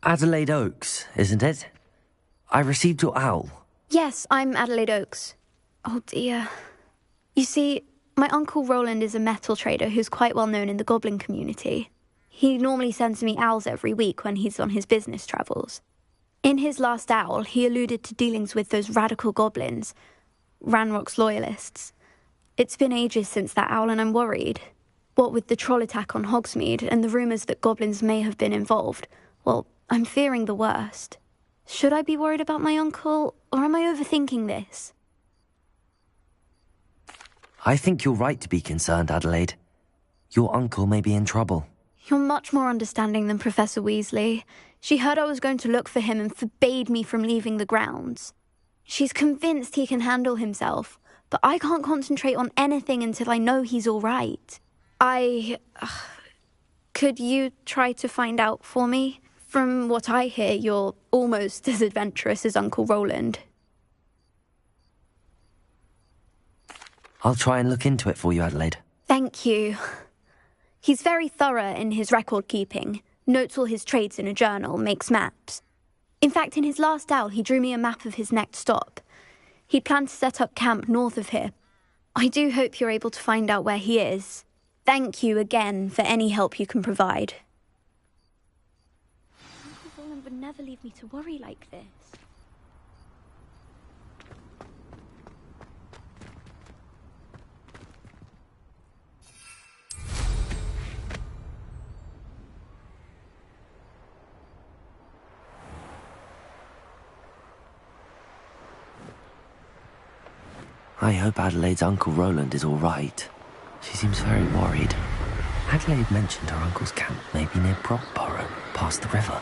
Adelaide Oaks, isn't it? I received your owl. Yes, I'm Adelaide Oaks. Oh dear. You see, my Uncle Roland is a metal trader who's quite well known in the goblin community. He normally sends me owls every week when he's on his business travels. In his last owl, he alluded to dealings with those radical goblins, Ranrock's loyalists. It's been ages since that owl and I'm worried. What with the troll attack on Hogsmeade and the rumours that goblins may have been involved, well, I'm fearing the worst. Should I be worried about my uncle, or am I overthinking this? I think you're right to be concerned, Adelaide. Your uncle may be in trouble. You're much more understanding than Professor Weasley. She heard I was going to look for him and forbade me from leaving the grounds. She's convinced he can handle himself, but I can't concentrate on anything until I know he's all right. Could you try to find out for me? From what I hear, you're almost as adventurous as Uncle Roland. I'll try and look into it for you, Adelaide. Thank you. He's very thorough in his record-keeping, notes all his trades in a journal, makes maps. In fact, in his last owl, he drew me a map of his next stop. He'd planned to set up camp north of here. I do hope you're able to find out where he is. Thank you again for any help you can provide. Uncle Roland would never leave me to worry like this. I hope Adelaide's Uncle Roland is all right. She seems very worried. Adelaide mentioned her uncle's camp may be near Brockborough, past the river.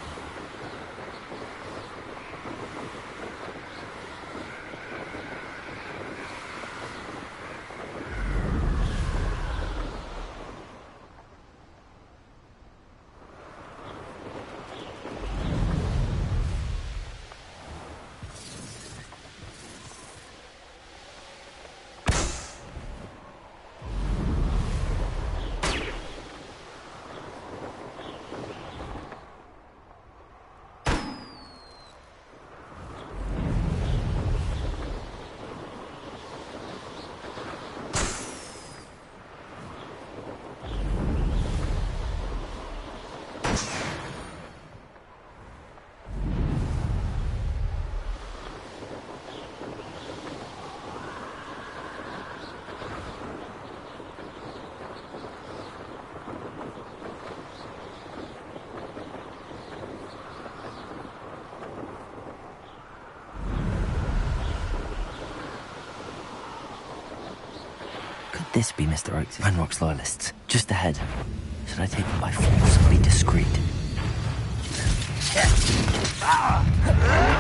This be Mr. Oaks' Ranrock's loyalists. Just ahead. Should I take them by force or be discreet?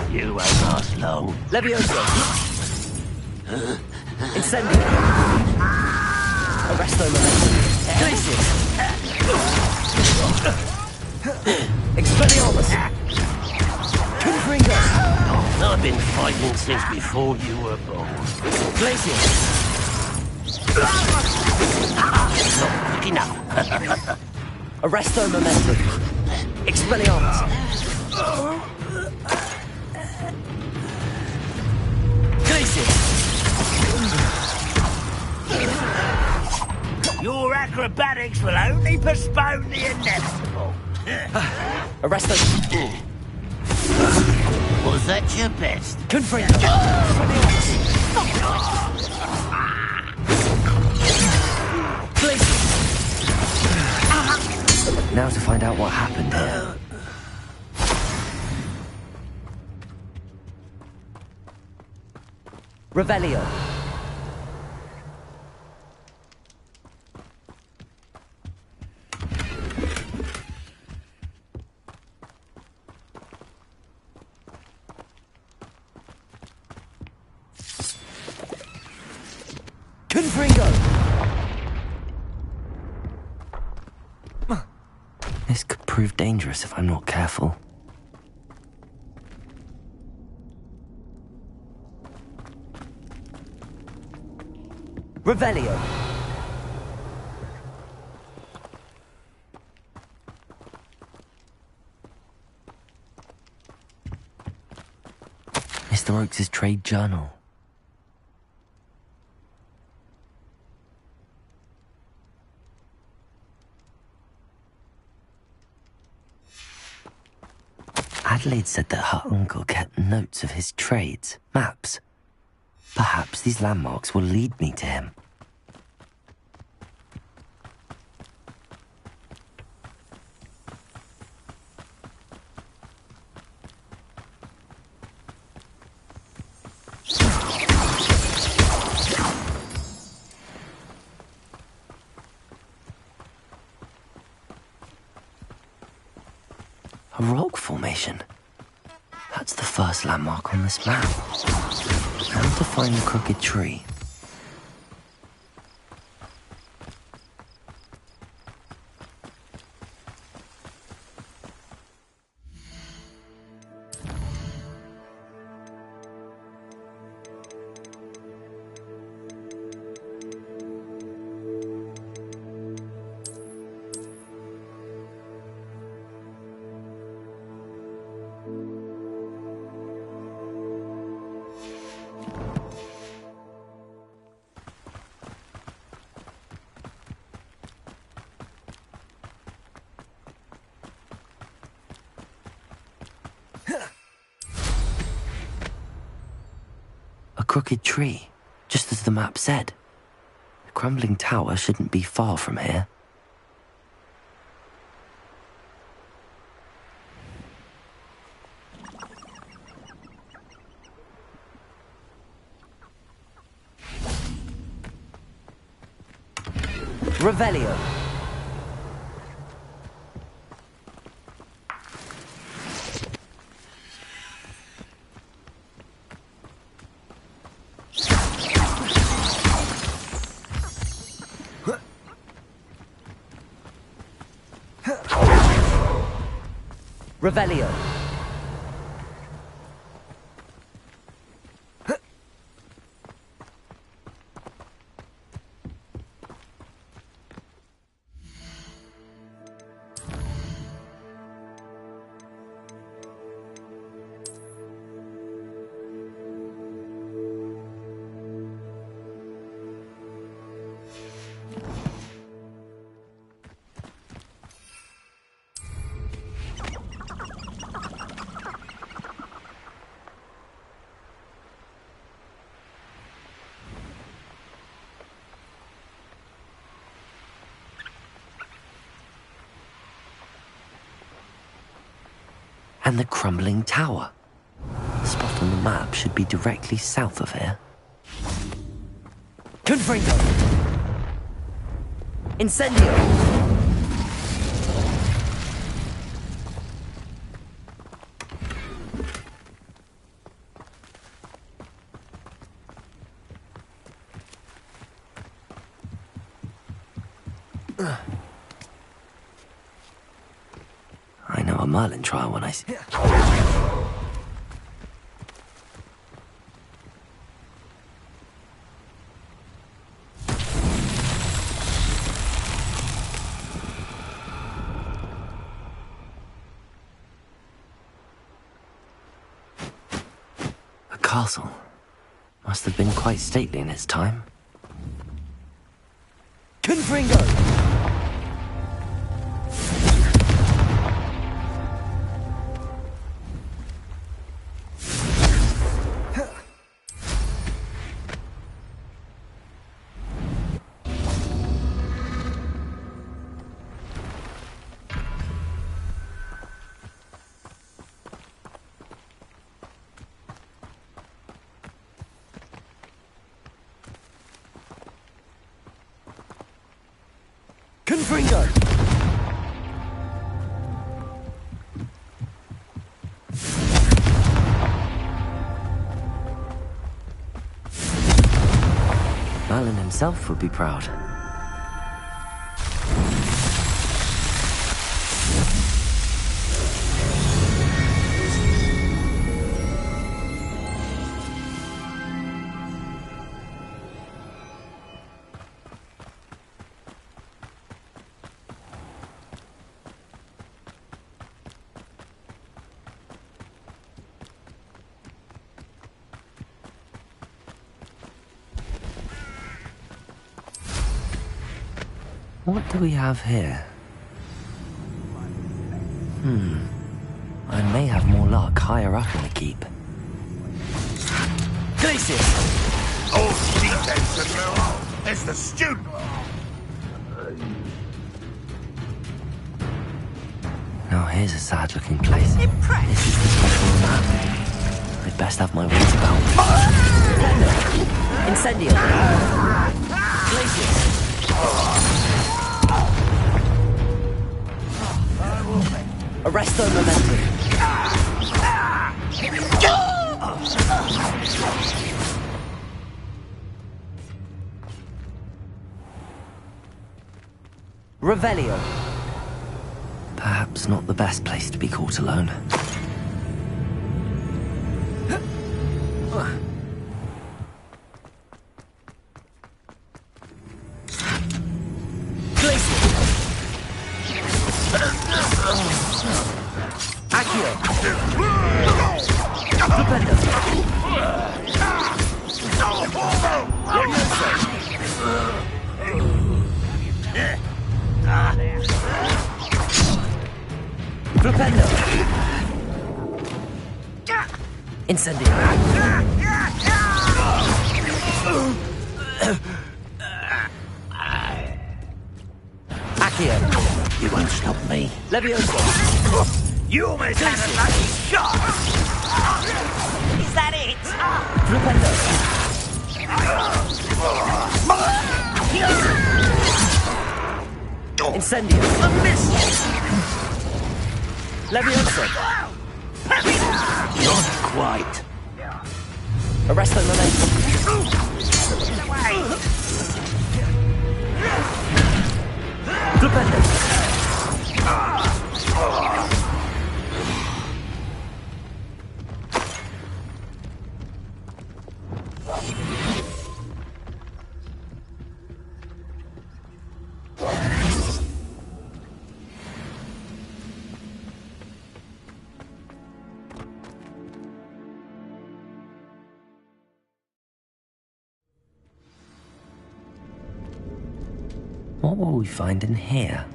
You won't last long. Levioso! Incendio! Arresto momentum! Glacius! Expelliarmus! Confringo! I've been fighting since before you were born. Glacius! Not quick enough. Arresto momentum! Expelliarmus! Glacius! Your acrobatics will only postpone the inevitable. Arresto... Was that your best? Confringo! Now to find out what happened here. Revelio. Confringo. This could prove dangerous if I'm not careful. Revelio. Mr. Oakes' trade journal. Adelaide said that her uncle kept notes of his trades, maps. Perhaps these landmarks will lead me to him. A rock formation. That's the first landmark on this map. How to find the crooked tree? A crooked tree, just as the map said. The crumbling tower shouldn't be far from here. Revelio. Revelio. And the crumbling tower. The spot on the map should be directly south of here. Confringo! Incendio! I know a Merlin trial when I see... A castle. Must have been quite stately in its time. Confringo! Confringo! Merlin himself would be proud. What do we have here? I may have more luck higher up in the keep. Glacius! All defense and morale. It's the student. Now here's a sad-looking place. This is the special map. I'd best have my wits about me. Incendio. Glacius. Arresto momentum. Revelio. Perhaps not the best place to be caught alone. Accio. Stupendo. Stupendo. Incendio. Accio. You won't stop me. Levioso. You almost had a lucky shot. Is that it? Stupendo. Incendio. A miss. Levioso. Not quite. Arresto momentum. Stupendo. What will we find in here?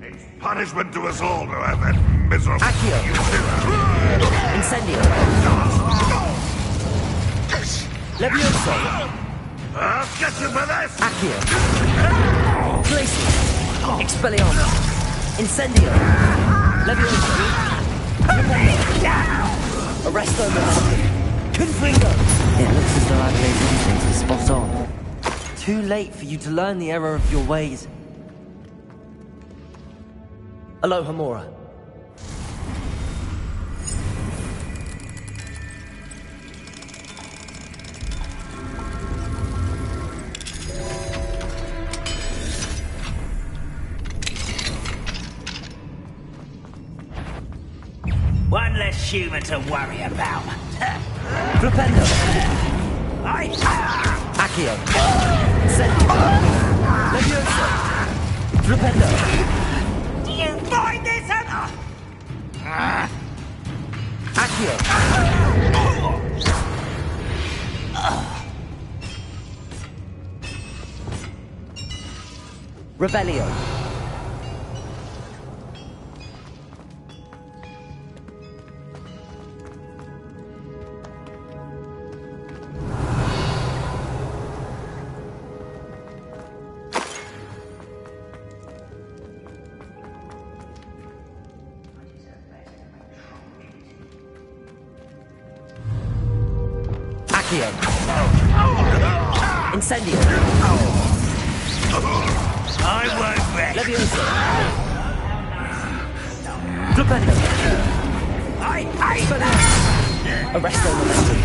It's punishment to us all to have that miserable... Accio. Incendio. Levioso. I'll get you for this! Accio. Glacius. Expelliarmus. Incendio. Levioso. Arresto momentum. Confringo. It looks as though Adelaide's instincts are spot on. Too late for you to learn the error of your ways. Aloha Mora. One less human to worry about. Flipendo. Accio. Incendio. Levioso. Flipendo. Do you find this enough? Accio. Revelio. Accio. Incendio. I won't rest. Levioso. Flipendo. Arresto momentum.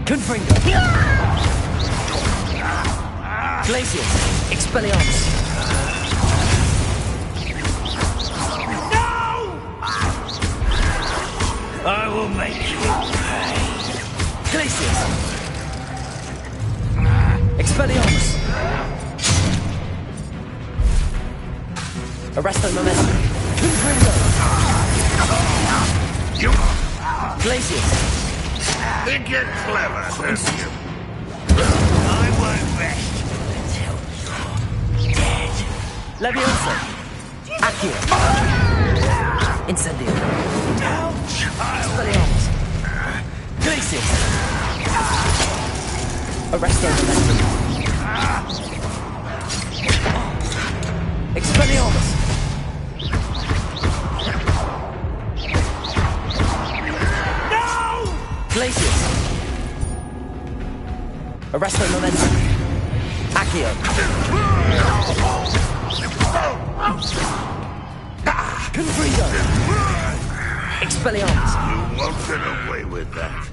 Confringo. Glacius. Expelliarmus. I will make you pay. Glacius. Expelliarmus! Arresto Momentum! Confringo! You Glacius! think you're clever, don't you? I won't rest until you're dead. Leviosa! Accio! Incendio! Expelliarmus! Glacius! Arresto Momentum! Expelliarmus! Glacius! Arresto Momentum! Accio! Confringo! Expelliarmus! You won't get away with that.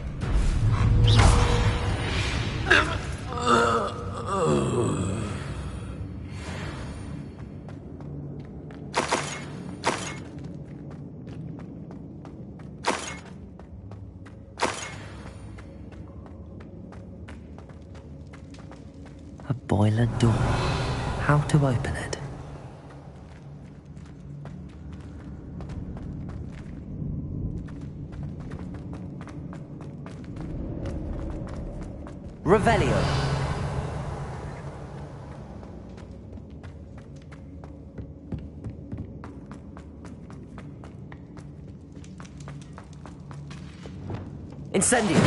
A boiler door. How to open it? Revelio! Incendio!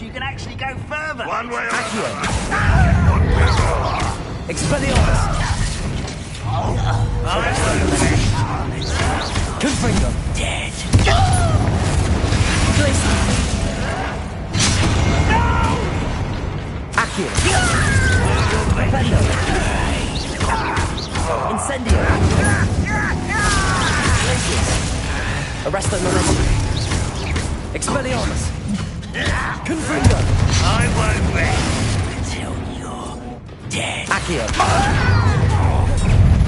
You can actually go further. One way or Accio! another. Expelliarmus! Confringo! Dead. Glacius! Accio! Rependo! Incendio! Glacius! Arresto Momentum! Expelliarmus! Confringo! I won't rest until you're dead. Accio!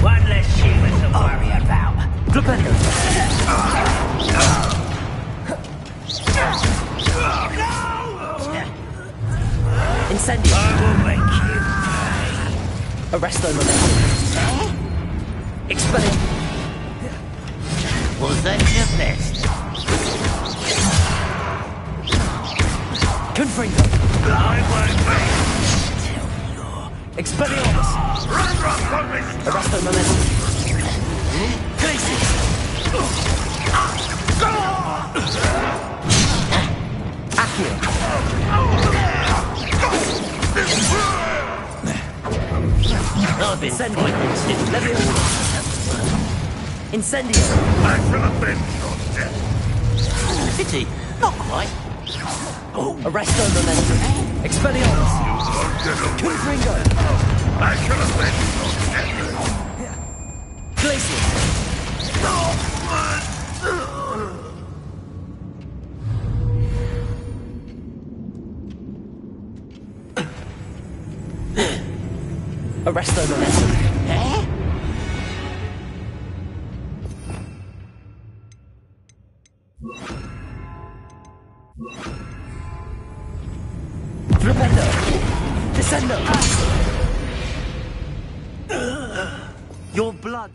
One less human to worry about. Rependo! Incendio! I will make you Arresto Momentum! Expelliarmus! Was that your best? Confringo! I won't rest until you're... Expelliarmus! Run, me! Arresto Momentum! Glacius! Accio! I've been Incendio! fighting Leviosa! Incendio! I shall avenge your death. Pity, not quite. Arresto Momentum! Expelliarmus! Won't get away. Confringo! I shall avenge your death. Glacius! Arresto Momentum! Flipendo! Descendo! Your blood!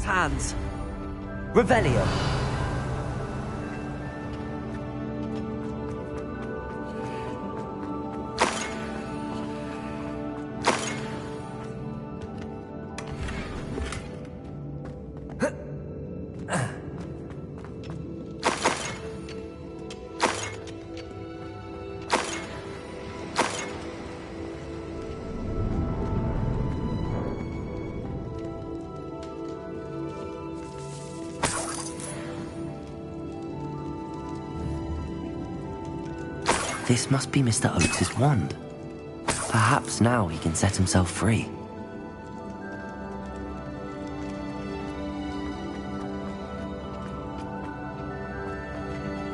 Hands! Revelio! This must be Mr. Oakes' wand. Perhaps now he can set himself free.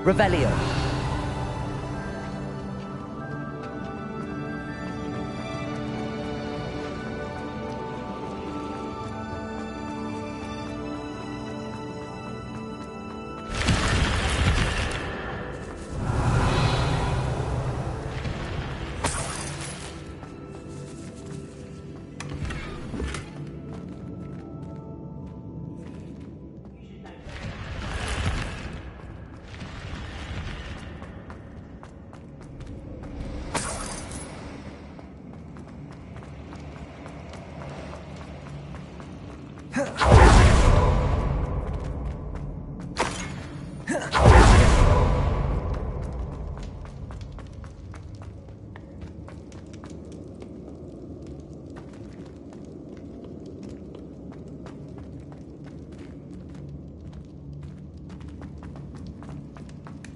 Revelio!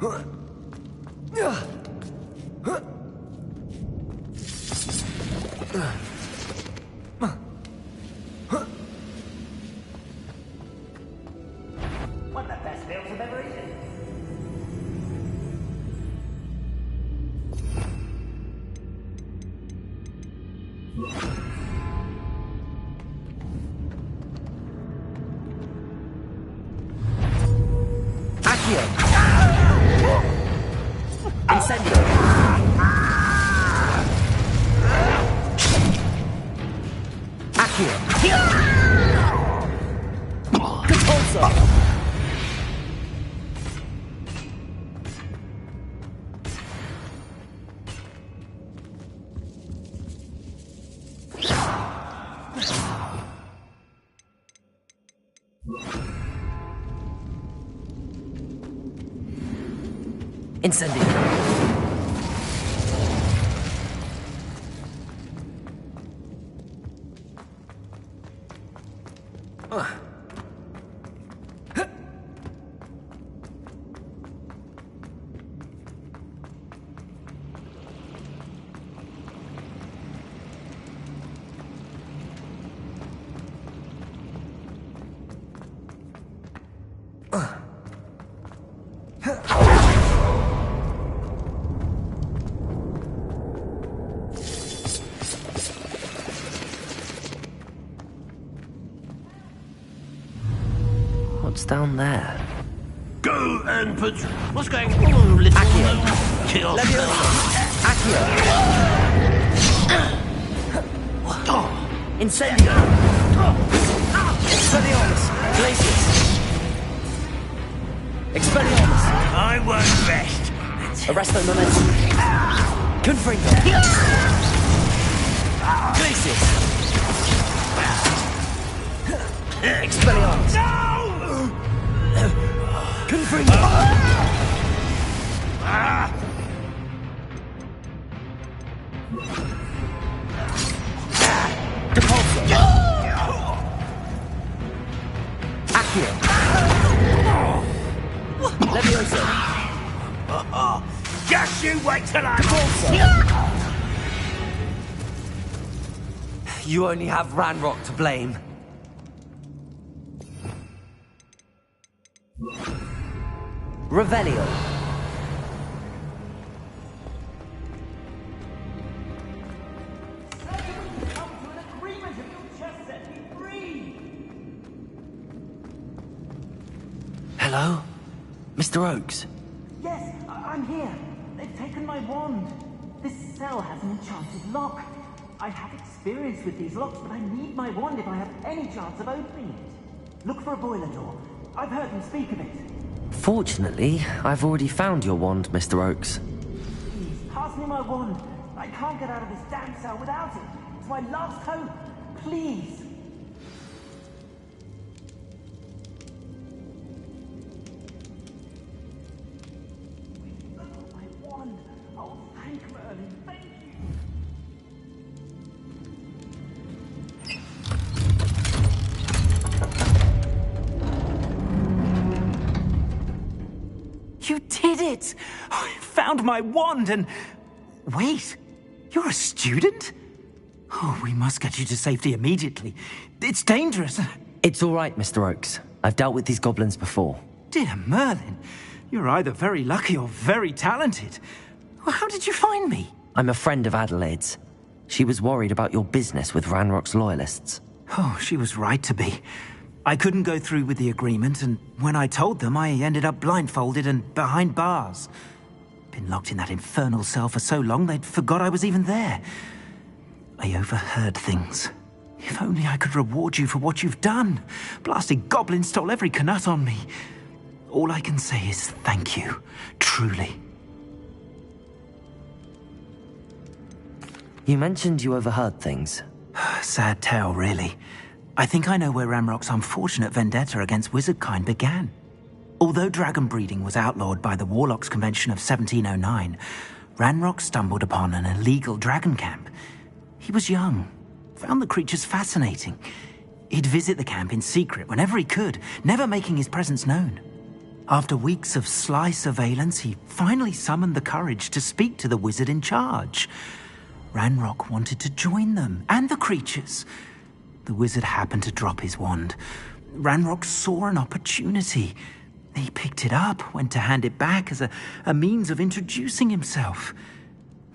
One of the best meals I've ever eaten. Accio! Incendio! Accio! Repulsor! Incendio! What's down there? Go and put... What's going on, little... Accio! Kill. Accio! Incendio! Expelliarmus! Glacius! Expelliarmus! I won't rest. Arresto momentum! Confringo! Glacius! Expelliarmus! No! Confringo! Depulso! Accio! Levioso! Just you wait till I'm... Depulso! You only have Ranrock to blame. Revelio. Hello? Mr. Oakes? Yes, I'm here. They've taken my wand. This cell has an enchanted lock. I have experience with these locks, but I need my wand if I have any chance of opening it. Look for a boiler door. I've heard them speak of it. Fortunately, I've already found your wand, Mr. Oakes. Please, pass me my wand. I can't get out of this damn cell without it. It's my last hope. Please. My wand. Oh, thank Merlin. Thank you. You did it! I found my wand and... Wait, you're a student? Oh, we must get you to safety immediately. It's dangerous. It's all right, Mr. Oakes. I've dealt with these goblins before. Dear Merlin, you're either very lucky or very talented. Well, how did you find me? I'm a friend of Adelaide's. She was worried about your business with Ranrock's loyalists. Oh, she was right to be. I couldn't go through with the agreement, and when I told them, I ended up blindfolded and behind bars. Been locked in that infernal cell for so long, they'd forgot I was even there. I overheard things. If only I could reward you for what you've done. Blasted goblins stole every knut on me. All I can say is thank you, truly. You mentioned you overheard things. Sad tale, really. I think I know where Ranrock's unfortunate vendetta against wizardkind began. Although dragon breeding was outlawed by the Warlocks Convention of 1709, Ranrock stumbled upon an illegal dragon camp. He was young, found the creatures fascinating. He'd visit the camp in secret whenever he could, never making his presence known. After weeks of sly surveillance, he finally summoned the courage to speak to the wizard in charge. Ranrock wanted to join them, and the creatures. The wizard happened to drop his wand. Ranrock saw an opportunity. He picked it up, went to hand it back as a means of introducing himself.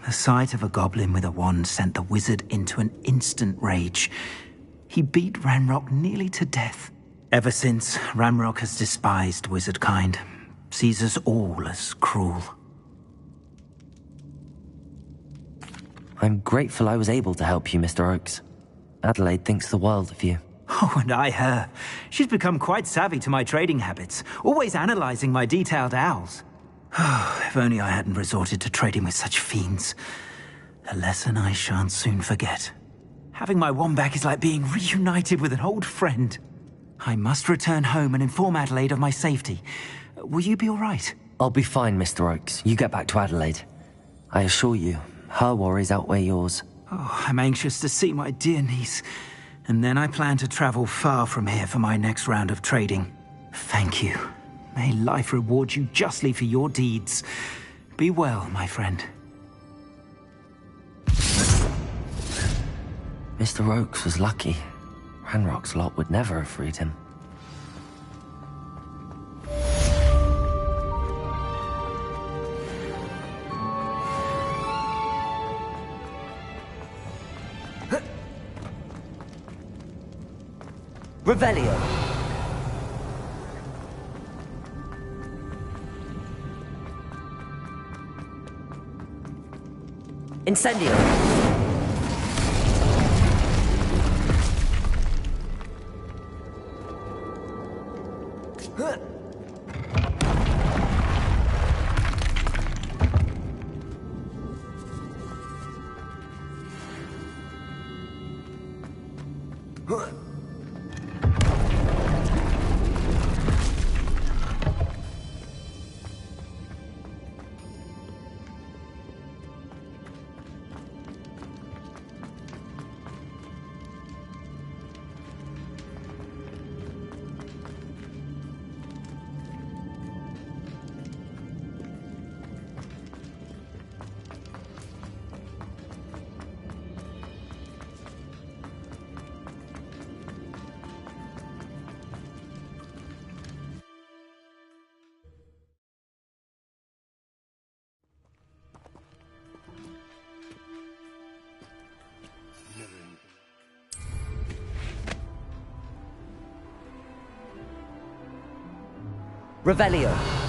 The sight of a goblin with a wand sent the wizard into an instant rage. He beat Ranrock nearly to death. Ever since, Ranrock has despised wizard kind, sees us all as cruel. I'm grateful I was able to help you, Mr. Oakes. Adelaide thinks the world of you. Oh, and I her. She's become quite savvy to my trading habits, always analyzing my detailed owls. If only I hadn't resorted to trading with such fiends. A lesson I shan't soon forget. Having my wand back is like being reunited with an old friend. I must return home and inform Adelaide of my safety. Will you be all right? I'll be fine, Mr. Oakes. You get back to Adelaide. I assure you, her worries outweigh yours. Oh, I'm anxious to see my dear niece. And then I plan to travel far from here for my next round of trading. Thank you. May life reward you justly for your deeds. Be well, my friend. Mr. Oakes was lucky. Ranrock's lot would never have freed him. Revelio. Incendio. Revelio.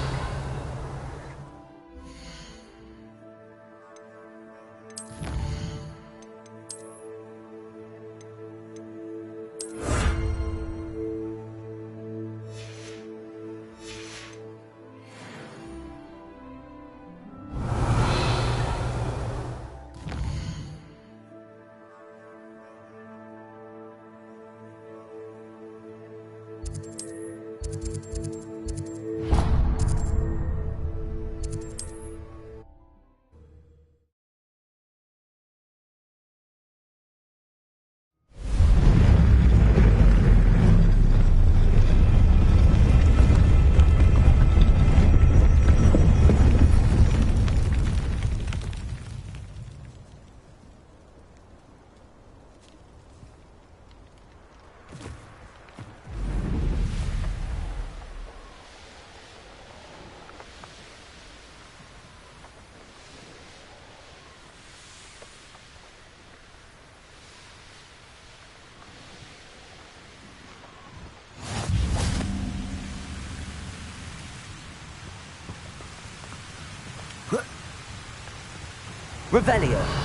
Revelio.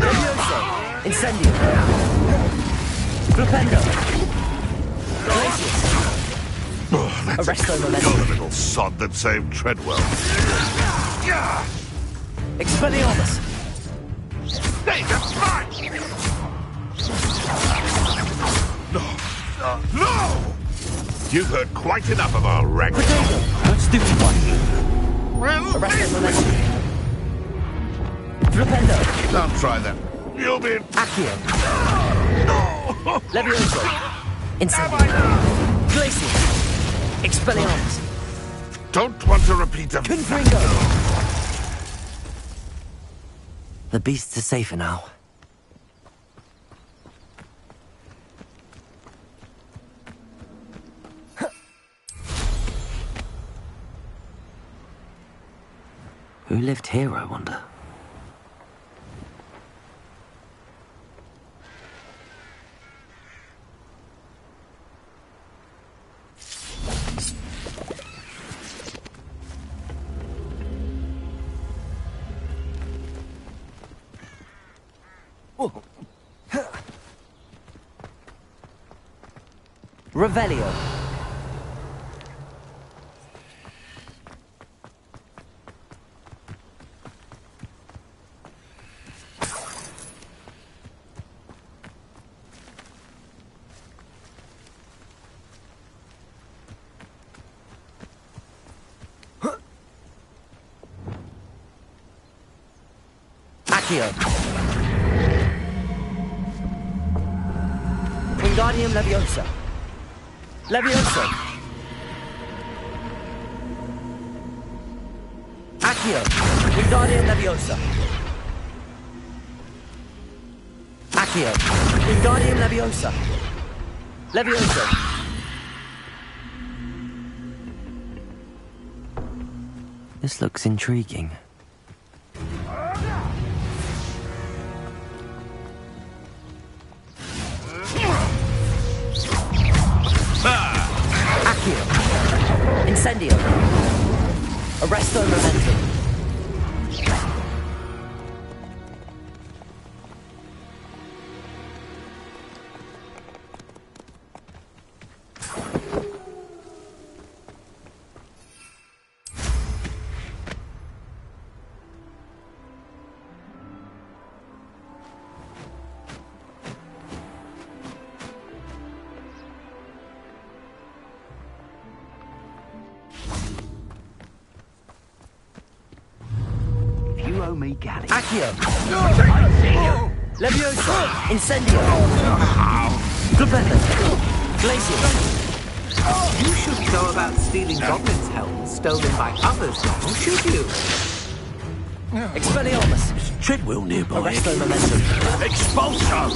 Levioso! Incendio! Flipendo! Glacius! Arresto You're momentum. the little sod that saved Treadwell. Expelliarmus. That's mine! No! You've heard quite enough of our wrangle. Stupid one. Well, Arresto momentum. Flipendo. don't try that. You'll be... Accio. No! Levioso. Incendio. Glacier. Expelliarmus. Don't want to repeat a... Confringo. The beasts are safer now. Who lived here, I wonder? Revelio. Accio. Wingardium Leviosa. Levioso. Accio. Wingardium Leviosa. Accio. Wingardium Leviosa. Levioso. This looks intriguing. Accio. Incendio. Arresto momentum. Accio. Levioso. Incendio. Flipendo. Glacier. You shouldn't go about stealing goblins' helms stolen by others, now, should you? Expelliarmus. Treadwell nearby. Arresto momentum. Expulso!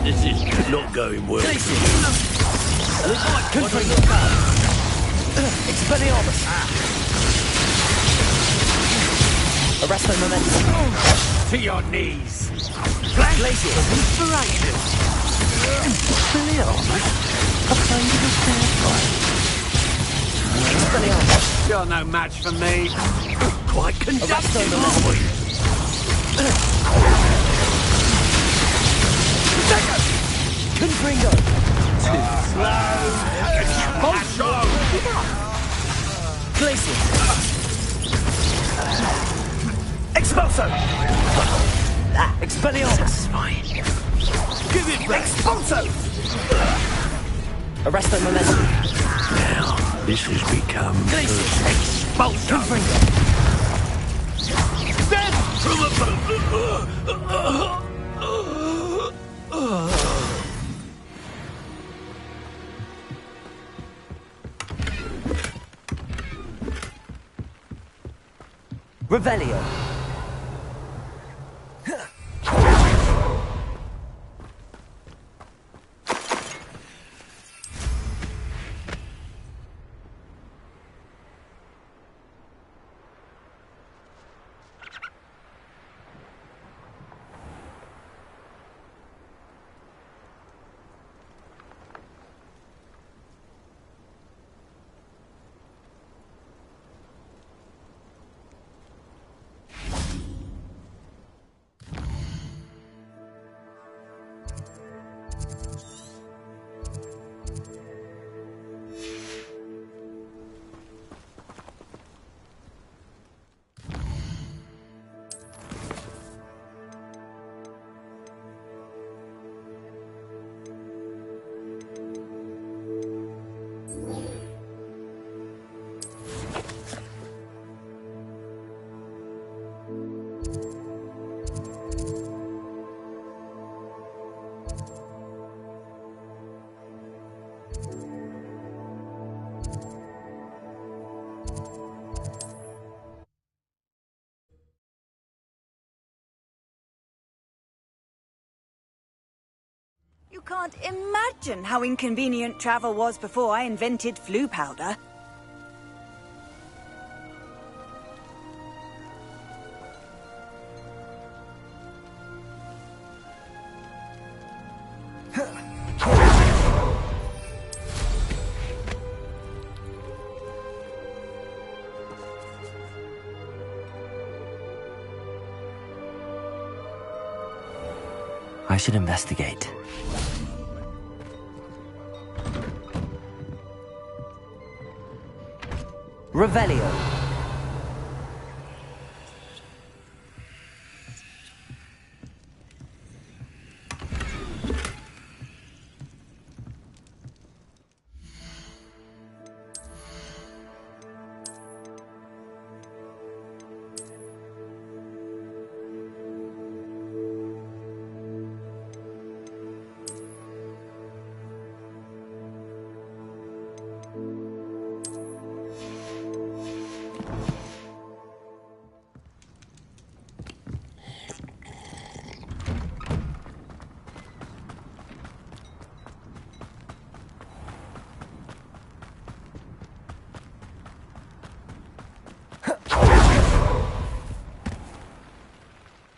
This is not going well. Glacier. Confringo. Expelliarmus. Arresto momentum. To your knees. Glacier. Inspiration. Expelliarmus. You're no match for me. Quite Arresto conductive, momentum. aren't we? Confringo. Expulso! Glacier. Expulso. Expelliarmus. Give it back! Expulso. Arresto momentum. Now, this has become... Glacier. Expulso! Confringo. Dead from above! Revelio. You can't imagine how inconvenient travel was before I invented flu powder. I should investigate. Revelio.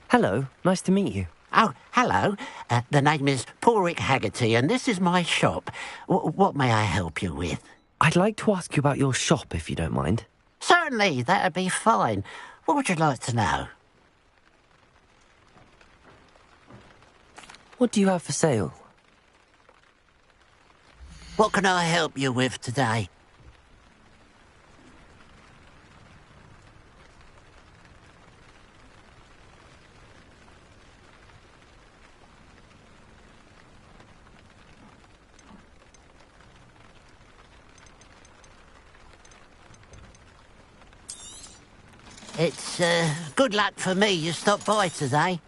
Hello, nice to meet you. Oh, hello. The name is Porrick Haggerty, and this is my shop. What may I help you with? I'd like to ask you about your shop, if you don't mind. Certainly, that'd be fine. What would you like to know? What do you have for sale? What can I help you with today? It's good luck for me you stopped by today.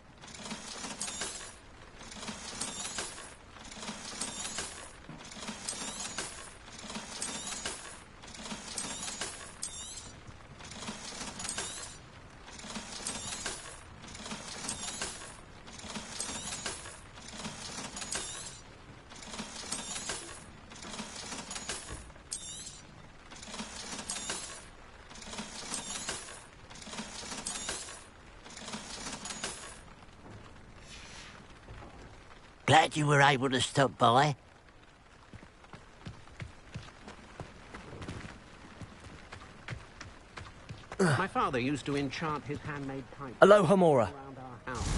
Glad you were able to stop by. My father used to enchant his handmade pipe. Aloha Mora. Around our house.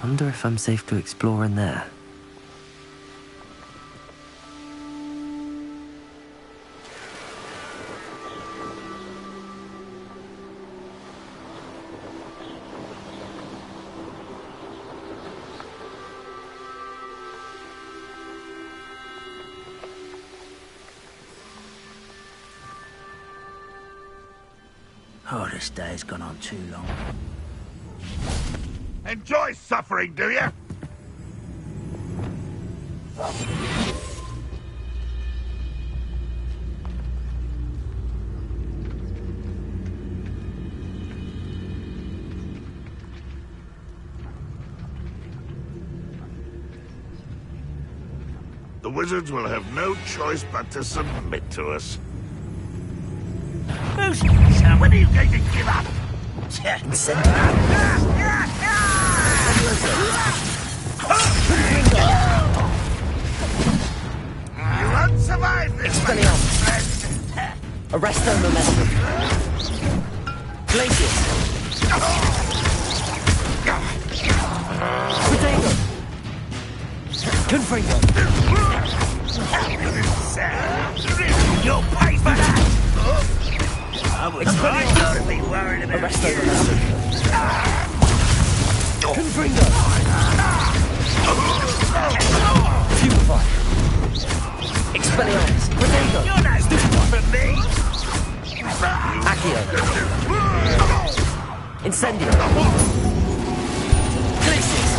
Wonder if I'm safe to explore in there. Oh, this day's gone on too long. Enjoy suffering, do you? The wizards will have no choice but to submit to us. When are you going to give up? You won't survive this. Arresto momentum. Glacius. Potato! Confringo! You'll pay for that! I was right not to be worried about Arresto you. momentum. Confringo! Stupefy! Expelliarmus! Potato! You're no stupid for me! Accio! Incendio! Glacius!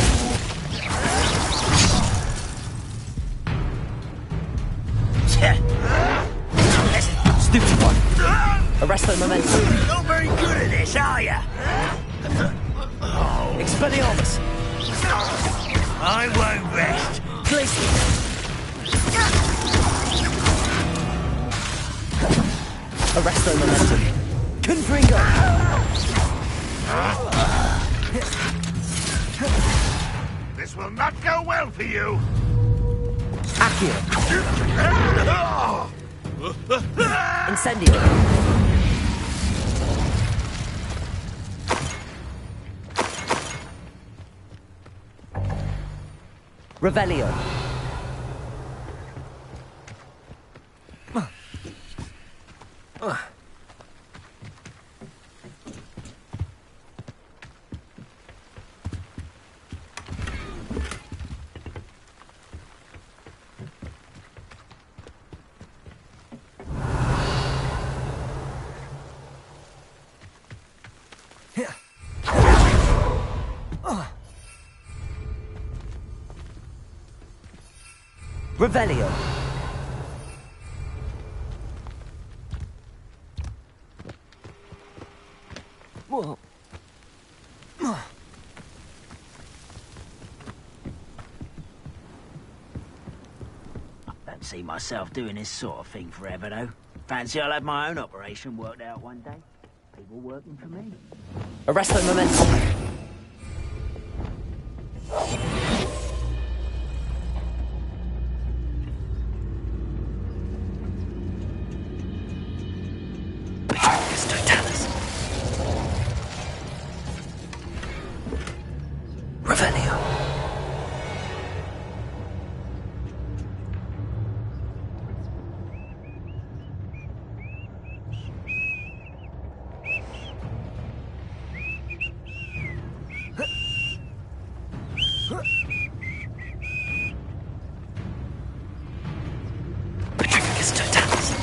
Stupefy! Arresto momentum! Not very good at this, are you? Expelliarmus! I won't rest. Glacius! Arresto momentum! Confringo! This will not go well for you. Accio! Incendio! Revelio! Revelio! Whoa. Don't see myself doing this sort of thing forever, though. Fancy I'll have my own operation worked out one day. People working for me. Arresto momentum! Revelio! Patricus totalis!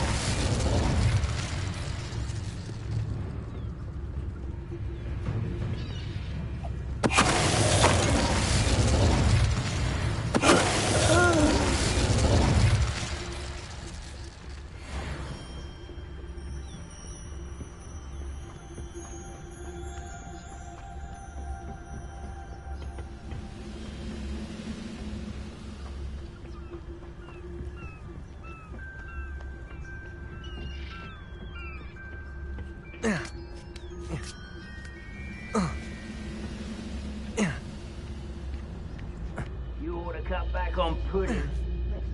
You ought to cut back on pudding.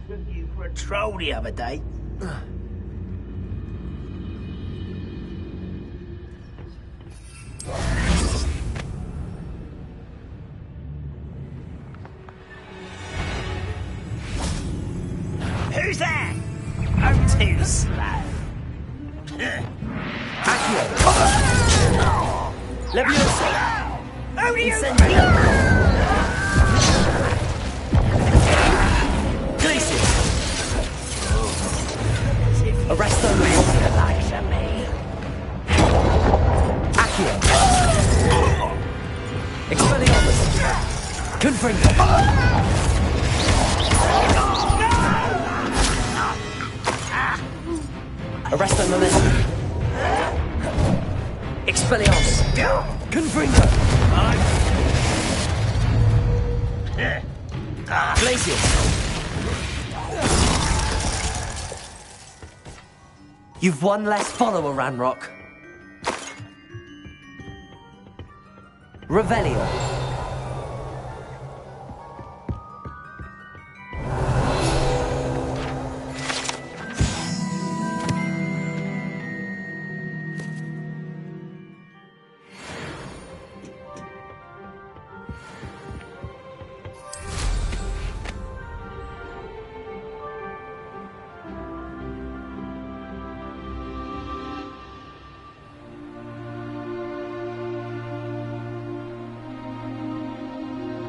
Took you for a troll the other day. Who's that? I'm too slow. Accio! Leviosa! Who do you Incendio! Glacius! Arresto momentum! likes of me? Accio! Expelliarmus! Confringo! Arresto momentum! Expelliarmus! Confringo! Glacius! You've one less follower, Ranrock. Revelio.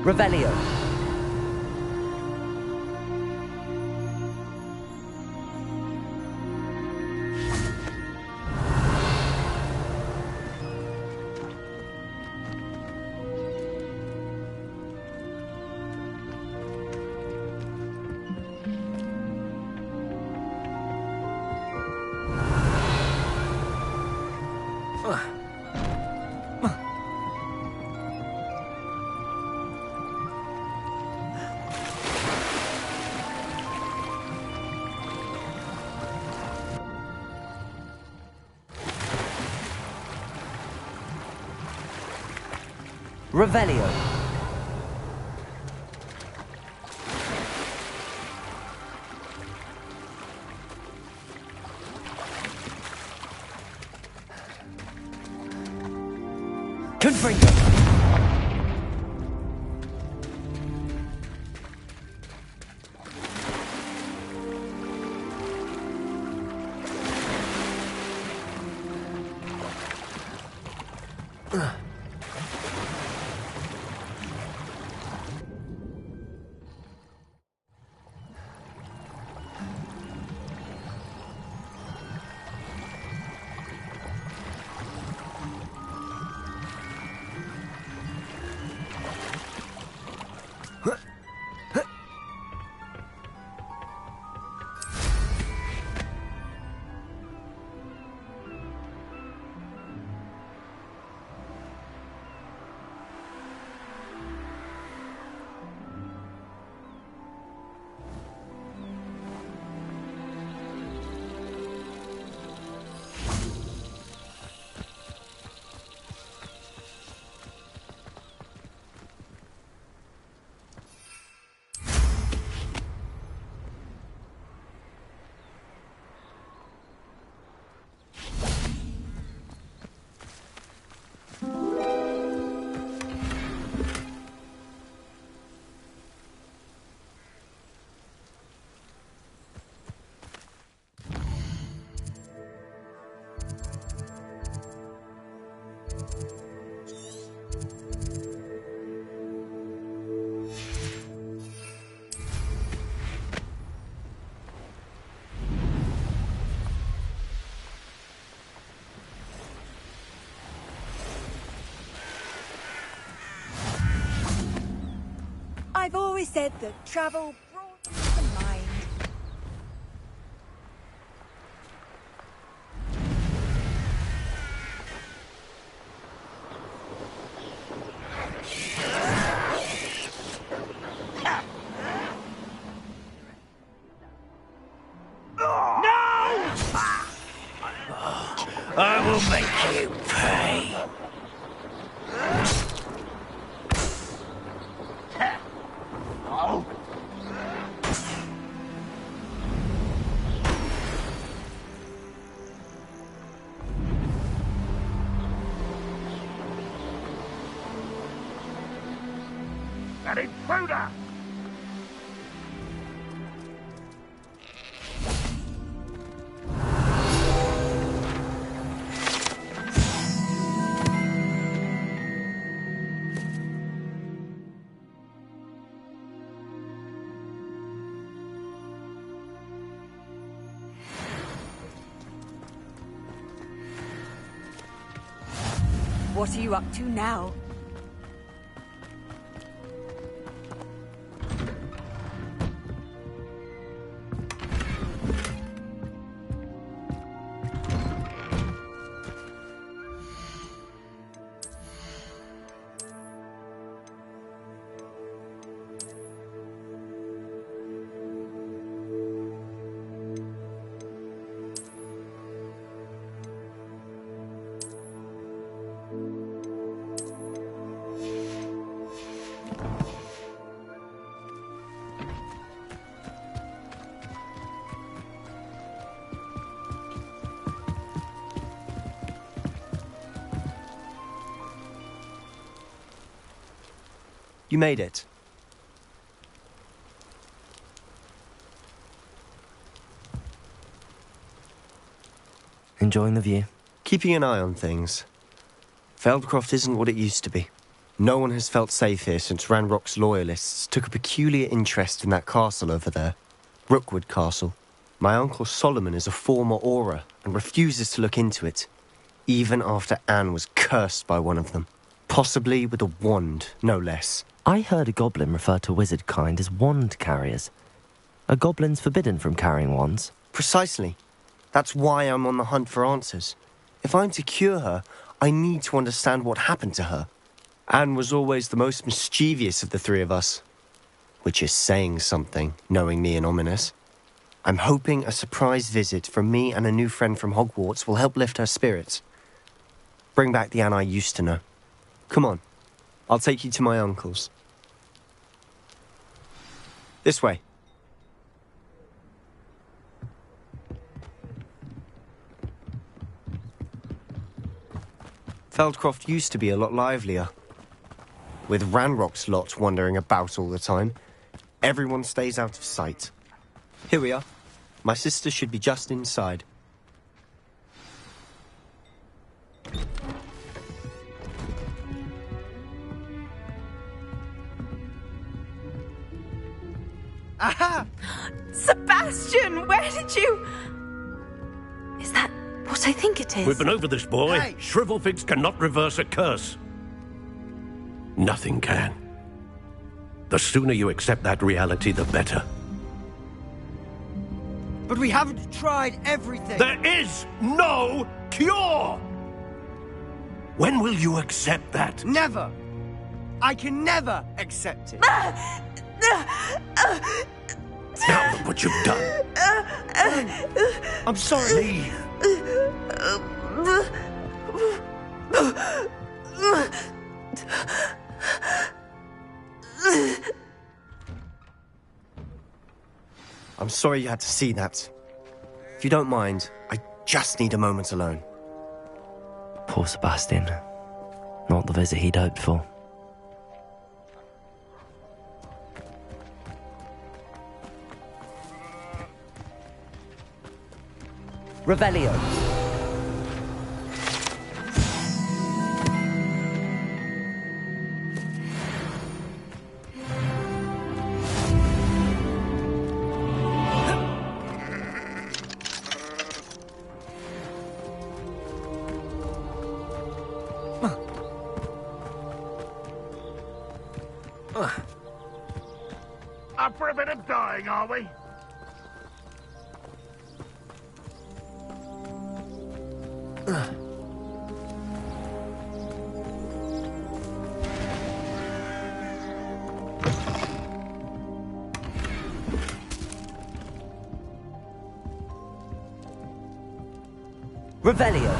Revelio. Revelio. Confringo. I've always said that travel broadens the mind. I will make you pay. An intruder! What are you up to now? You made it. Enjoying the view? Keeping an eye on things. Feldcroft isn't what it used to be. No one has felt safe here since Ranrock's loyalists took a peculiar interest in that castle over there. Rookwood Castle. My uncle Solomon is a former Auror and refuses to look into it, even after Anne was cursed by one of them. Possibly with a wand, no less. I heard a goblin refer to wizard kind as wand carriers. Are goblins forbidden from carrying wands? Precisely. That's why I'm on the hunt for answers. If I'm to cure her, I need to understand what happened to her. Anne was always the most mischievous of the three of us. Which is saying something, knowing me and Ominous. I'm hoping a surprise visit from me and a new friend from Hogwarts will help lift her spirits. Bring back the Anne I used to know. Come on, I'll take you to my uncle's. This way. Feldcroft used to be a lot livelier. With Ranrock's lot wandering about all the time, everyone stays out of sight. Here we are. My sister should be just inside. Aha! Sebastian, where did you... Is that what I think it is? We've been over this, boy. Hey. Shrivelfigs cannot reverse a curse. Nothing can. The sooner you accept that reality, the better. But we haven't tried everything. There is no cure! When will you accept that? Never. I can never accept it. Now look what you've done. I'm sorry. I'm sorry you had to see that. If you don't mind, I just need a moment alone. Poor Sebastian. Not the visit he'd hoped for. Revelio. Up for a bit of dying, are we? Revelio.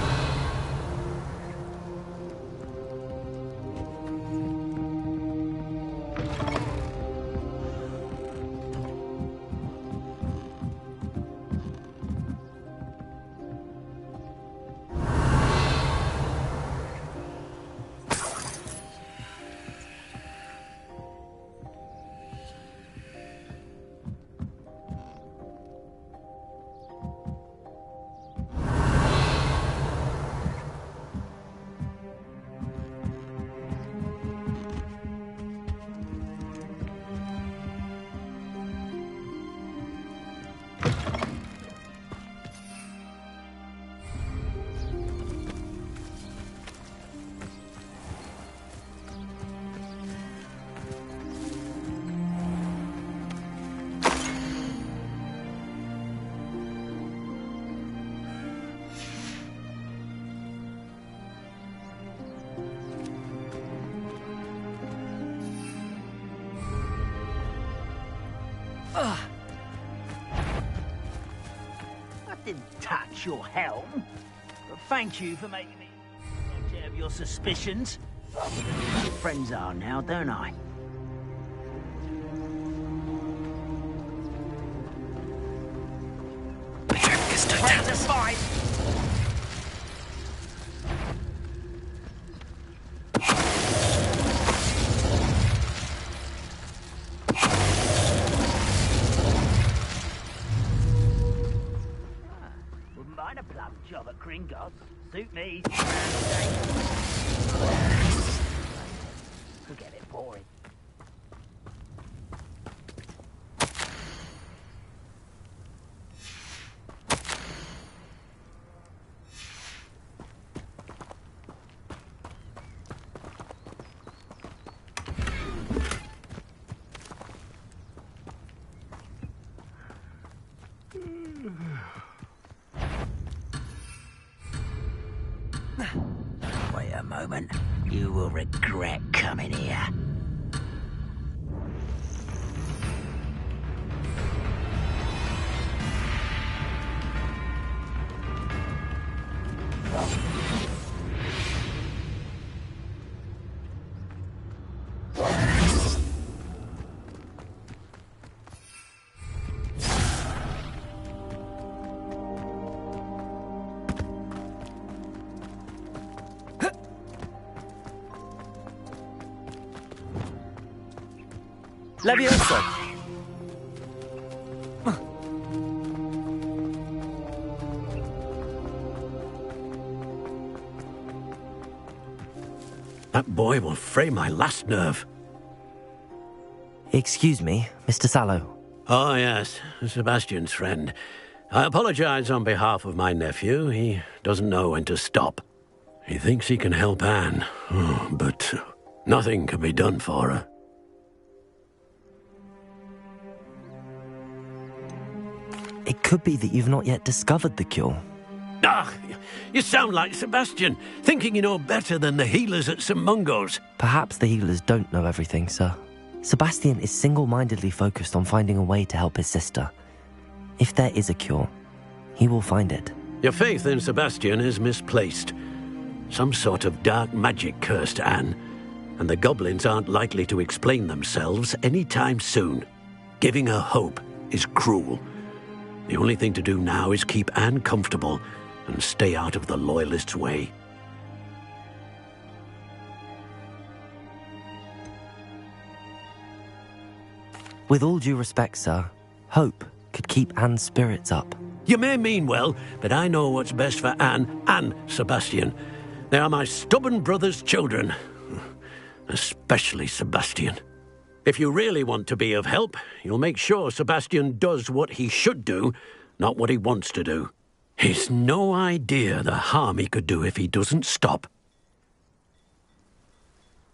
I didn't touch your helm, but thank you for making me object of your suspicions. Friends are now, don't I? Friends are fine. Wouldn't mind a plum job at Gringotts. Suit me. Forget it, boring. Wait a moment. You will regret coming here. Levioso! That boy will fray my last nerve. Excuse me, Mr. Sallow. Oh, yes, Sebastian's friend. I apologize on behalf of my nephew. He doesn't know when to stop. He thinks he can help Anne, but nothing can be done for her. It could be that you've not yet discovered the cure. Ah, you sound like Sebastian, thinking you know better than the healers at St. Mungo's. Perhaps the healers don't know everything, sir. Sebastian is single-mindedly focused on finding a way to help his sister. If there is a cure, he will find it. Your faith in Sebastian is misplaced. Some sort of dark magic cursed Anne, and the goblins aren't likely to explain themselves anytime soon. Giving her hope is cruel. The only thing to do now is keep Anne comfortable and stay out of the Loyalists' way. With all due respect, sir, hope could keep Anne's spirits up. You may mean well, but I know what's best for Anne and Sebastian. They are my stubborn brother's children. Especially Sebastian. If you really want to be of help, you'll make sure Sebastian does what he should do, not what he wants to do. He's no idea the harm he could do if he doesn't stop.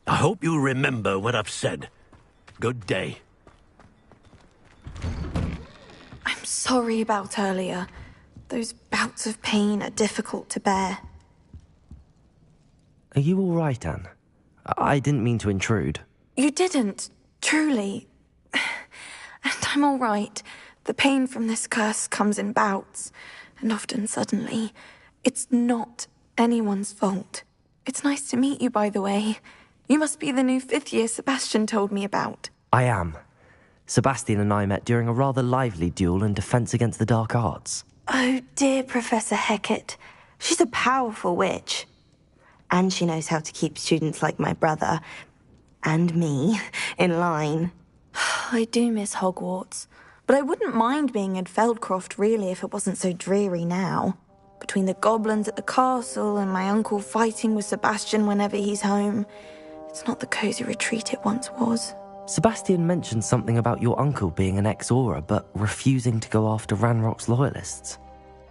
I hope you remember what I've said. Good day. I'm sorry about earlier. Those bouts of pain are difficult to bear. Are you all right, Anne? I didn't mean to intrude. You didn't, truly. And I'm all right. The pain from this curse comes in bouts, and often suddenly. It's not anyone's fault. It's nice to meet you, by the way. You must be the new 5th year Sebastian told me about. I am. Sebastian and I met during a rather lively duel in Defense Against the Dark Arts. Oh, dear Professor Hecat. She's a powerful witch. And she knows how to keep students like my brother, and me, in line. I do miss Hogwarts, but I wouldn't mind being in Feldcroft, really, if it wasn't so dreary now. Between the goblins at the castle and my uncle fighting with Sebastian whenever he's home, it's not the cosy retreat it once was. Sebastian mentioned something about your uncle being an ex-Auror, but refusing to go after Ranrock's loyalists.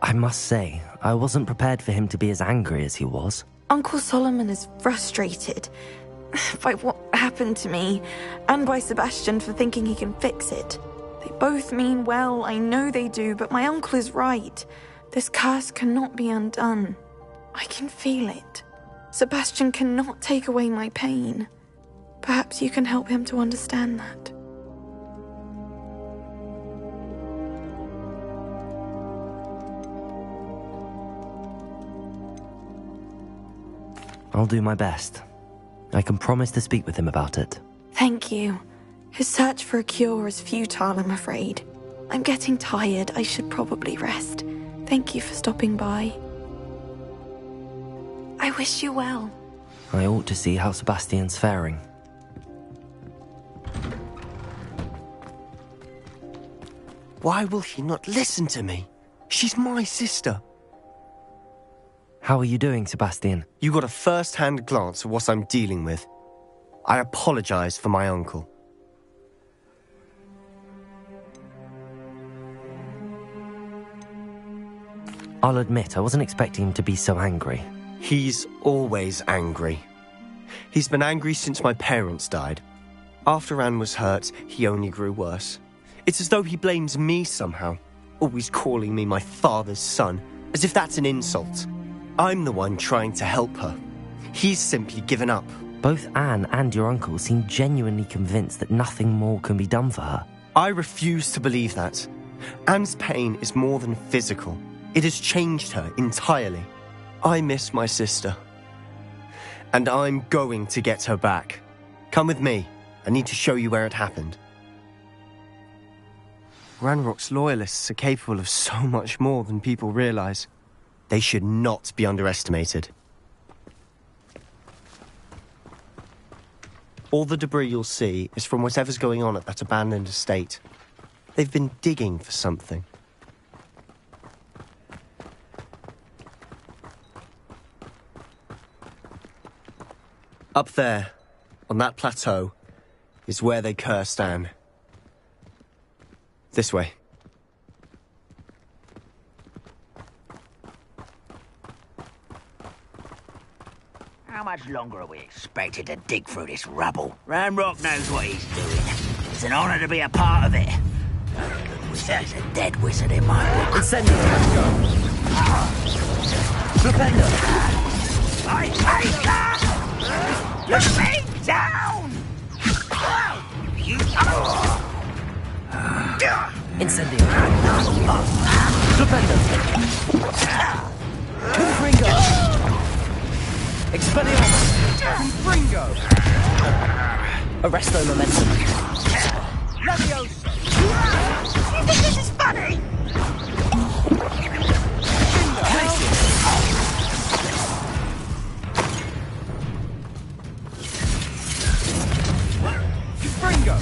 I must say, I wasn't prepared for him to be as angry as he was. Uncle Solomon is frustrated by what happened to me, and by Sebastian for thinking he can fix it. They both mean well, I know they do, but my uncle is right. This curse cannot be undone. I can feel it. Sebastian cannot take away my pain. Perhaps you can help him to understand that. I'll do my best. I can promise to speak with him about it. Thank you. His search for a cure is futile, I'm afraid. I'm getting tired. I should probably rest. Thank you for stopping by. I wish you well. I ought to see how Sebastian's faring. Why will he not listen to me? She's my sister. How are you doing, Sebastian? You got a first-hand glance at what I'm dealing with. I apologize for my uncle. I'll admit, I wasn't expecting him to be so angry. He's always angry. He's been angry since my parents died. After Anne was hurt, he only grew worse. It's as though he blames me somehow, always calling me my father's son, as if that's an insult. I'm the one trying to help her. He's simply given up. Both Anne and your uncle seem genuinely convinced that nothing more can be done for her. I refuse to believe that. Anne's pain is more than physical. It has changed her entirely. I miss my sister. And I'm going to get her back. Come with me. I need to show you where it happened. Ranrock's loyalists are capable of so much more than people realize. They should not be underestimated. All the debris you'll see is from whatever's going on at that abandoned estate. They've been digging for something. Up there, on that plateau, is where they cursed Anne. This way. How much longer are we expected to dig through this rubble? Ranrock knows what he's doing. It's an honor to be a part of it. A good wizard is a dead wizard in my book. Incendio, go! Propender! I hate that! Put me down! You... Incendio! Propender! Confringo! Expelliarmus! Confringo! Arresto momentum. Leviosa! You think this is funny? Confringo!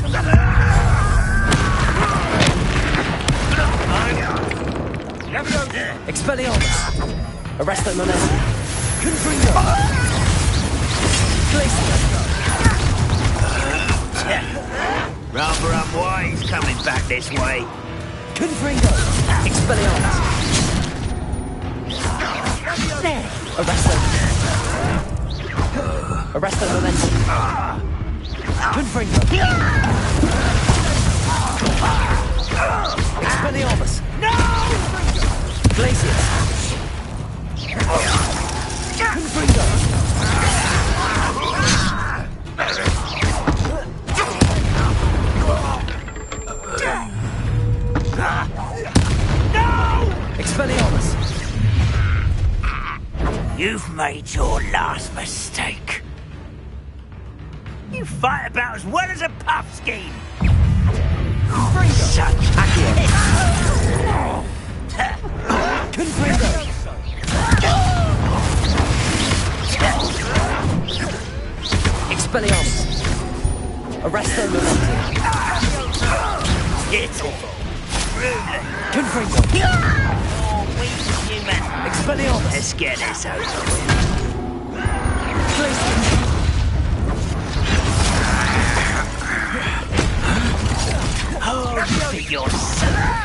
Expelliarmus! Arresto momentum. Confringo! Rather unwise coming back this way. Confringo! Expelliarmus! Arresto! Arresto momentum. Confringo! Expelliarmus! No! Glacius! Confringo! No! Expelliarmus! You've made your last mistake. You fight about as well as a puffskein. Such Confringo! Expelliarmus! Arresto momentum. Hit it. Confringo! Oh, weak human. Expelliarmus! Let's get this over with. Oh, be yourself.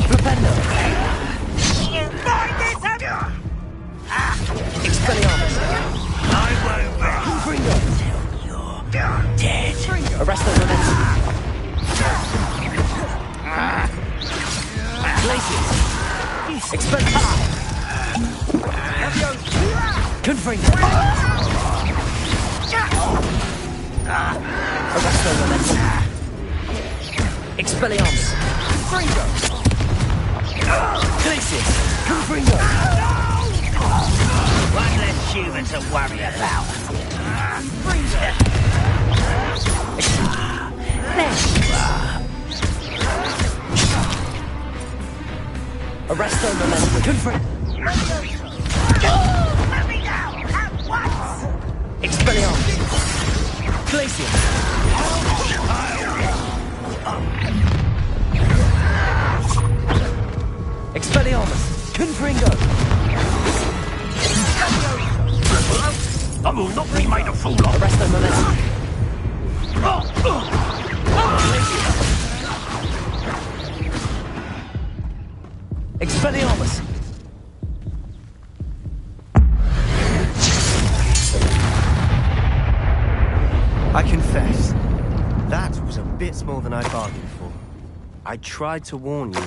Propender! You find this out? Expelliarmus! I won't rest Confringo! till you're dead. Arresto momentum. Glacius! Expelliarmus! Confringo! Arresto momentum. Expelliarmus! Confringo! Glacius! Confringo! One less human to worry about. Arresto momentum. Confringo! Let me down at once! Expelliarmus! Glacius! Ringo! I will not be made a fool of. Arrest the momentum. Expelliarmus! I confess, that was a bit more than I bargained for. I tried to warn you.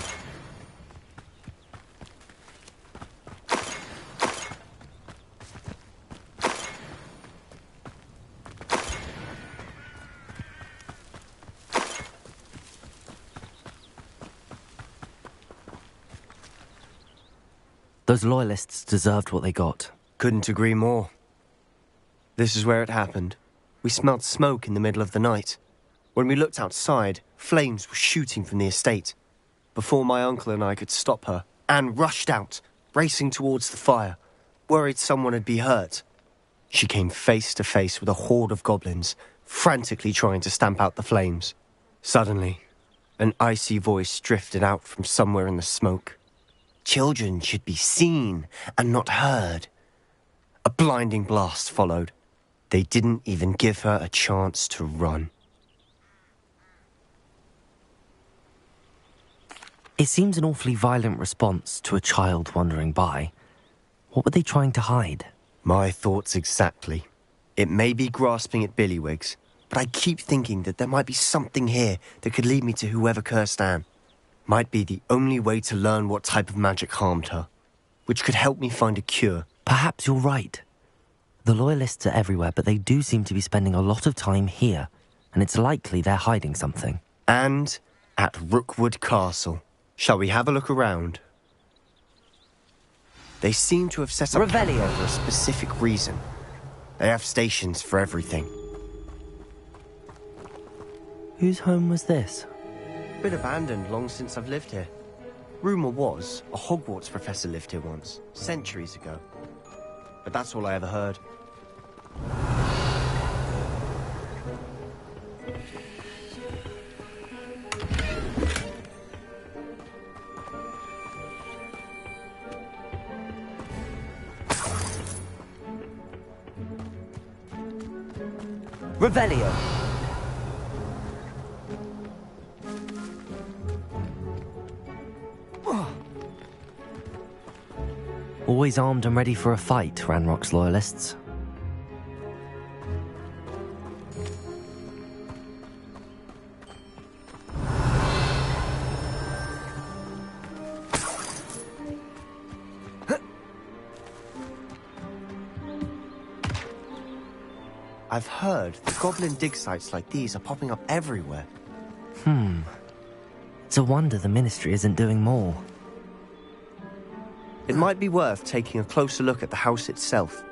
Those loyalists deserved what they got. Couldn't agree more. This is where it happened. We smelled smoke in the middle of the night. When we looked outside, flames were shooting from the estate. Before my uncle and I could stop her, Anne rushed out, racing towards the fire, worried someone had been hurt. She came face to face with a horde of goblins, frantically trying to stamp out the flames. Suddenly, an icy voice drifted out from somewhere in the smoke. Children should be seen and not heard. A blinding blast followed. They didn't even give her a chance to run. It seems an awfully violent response to a child wandering by. What were they trying to hide? My thoughts exactly. It may be grasping at billywhigs, but I keep thinking that there might be something here that could lead me to whoever cursed Anne. Might be the only way to learn what type of magic harmed her, which could help me find a cure. Perhaps you're right. The Loyalists are everywhere, but they do seem to be spending a lot of time here, and it's likely they're hiding something. And at Rookwood Castle. Shall we have a look around? They seem to have set up Revelio for a specific reason. They have stations for everything. Whose home was this? Been abandoned long since I've lived here. Rumour was a Hogwarts professor lived here once, centuries ago. But that's all I ever heard. Revelio! Always armed and ready for a fight, Ranrock's Loyalists. I've heard the goblin dig sites like these are popping up everywhere. It's a wonder the Ministry isn't doing more. It might be worth taking a closer look at the house itself.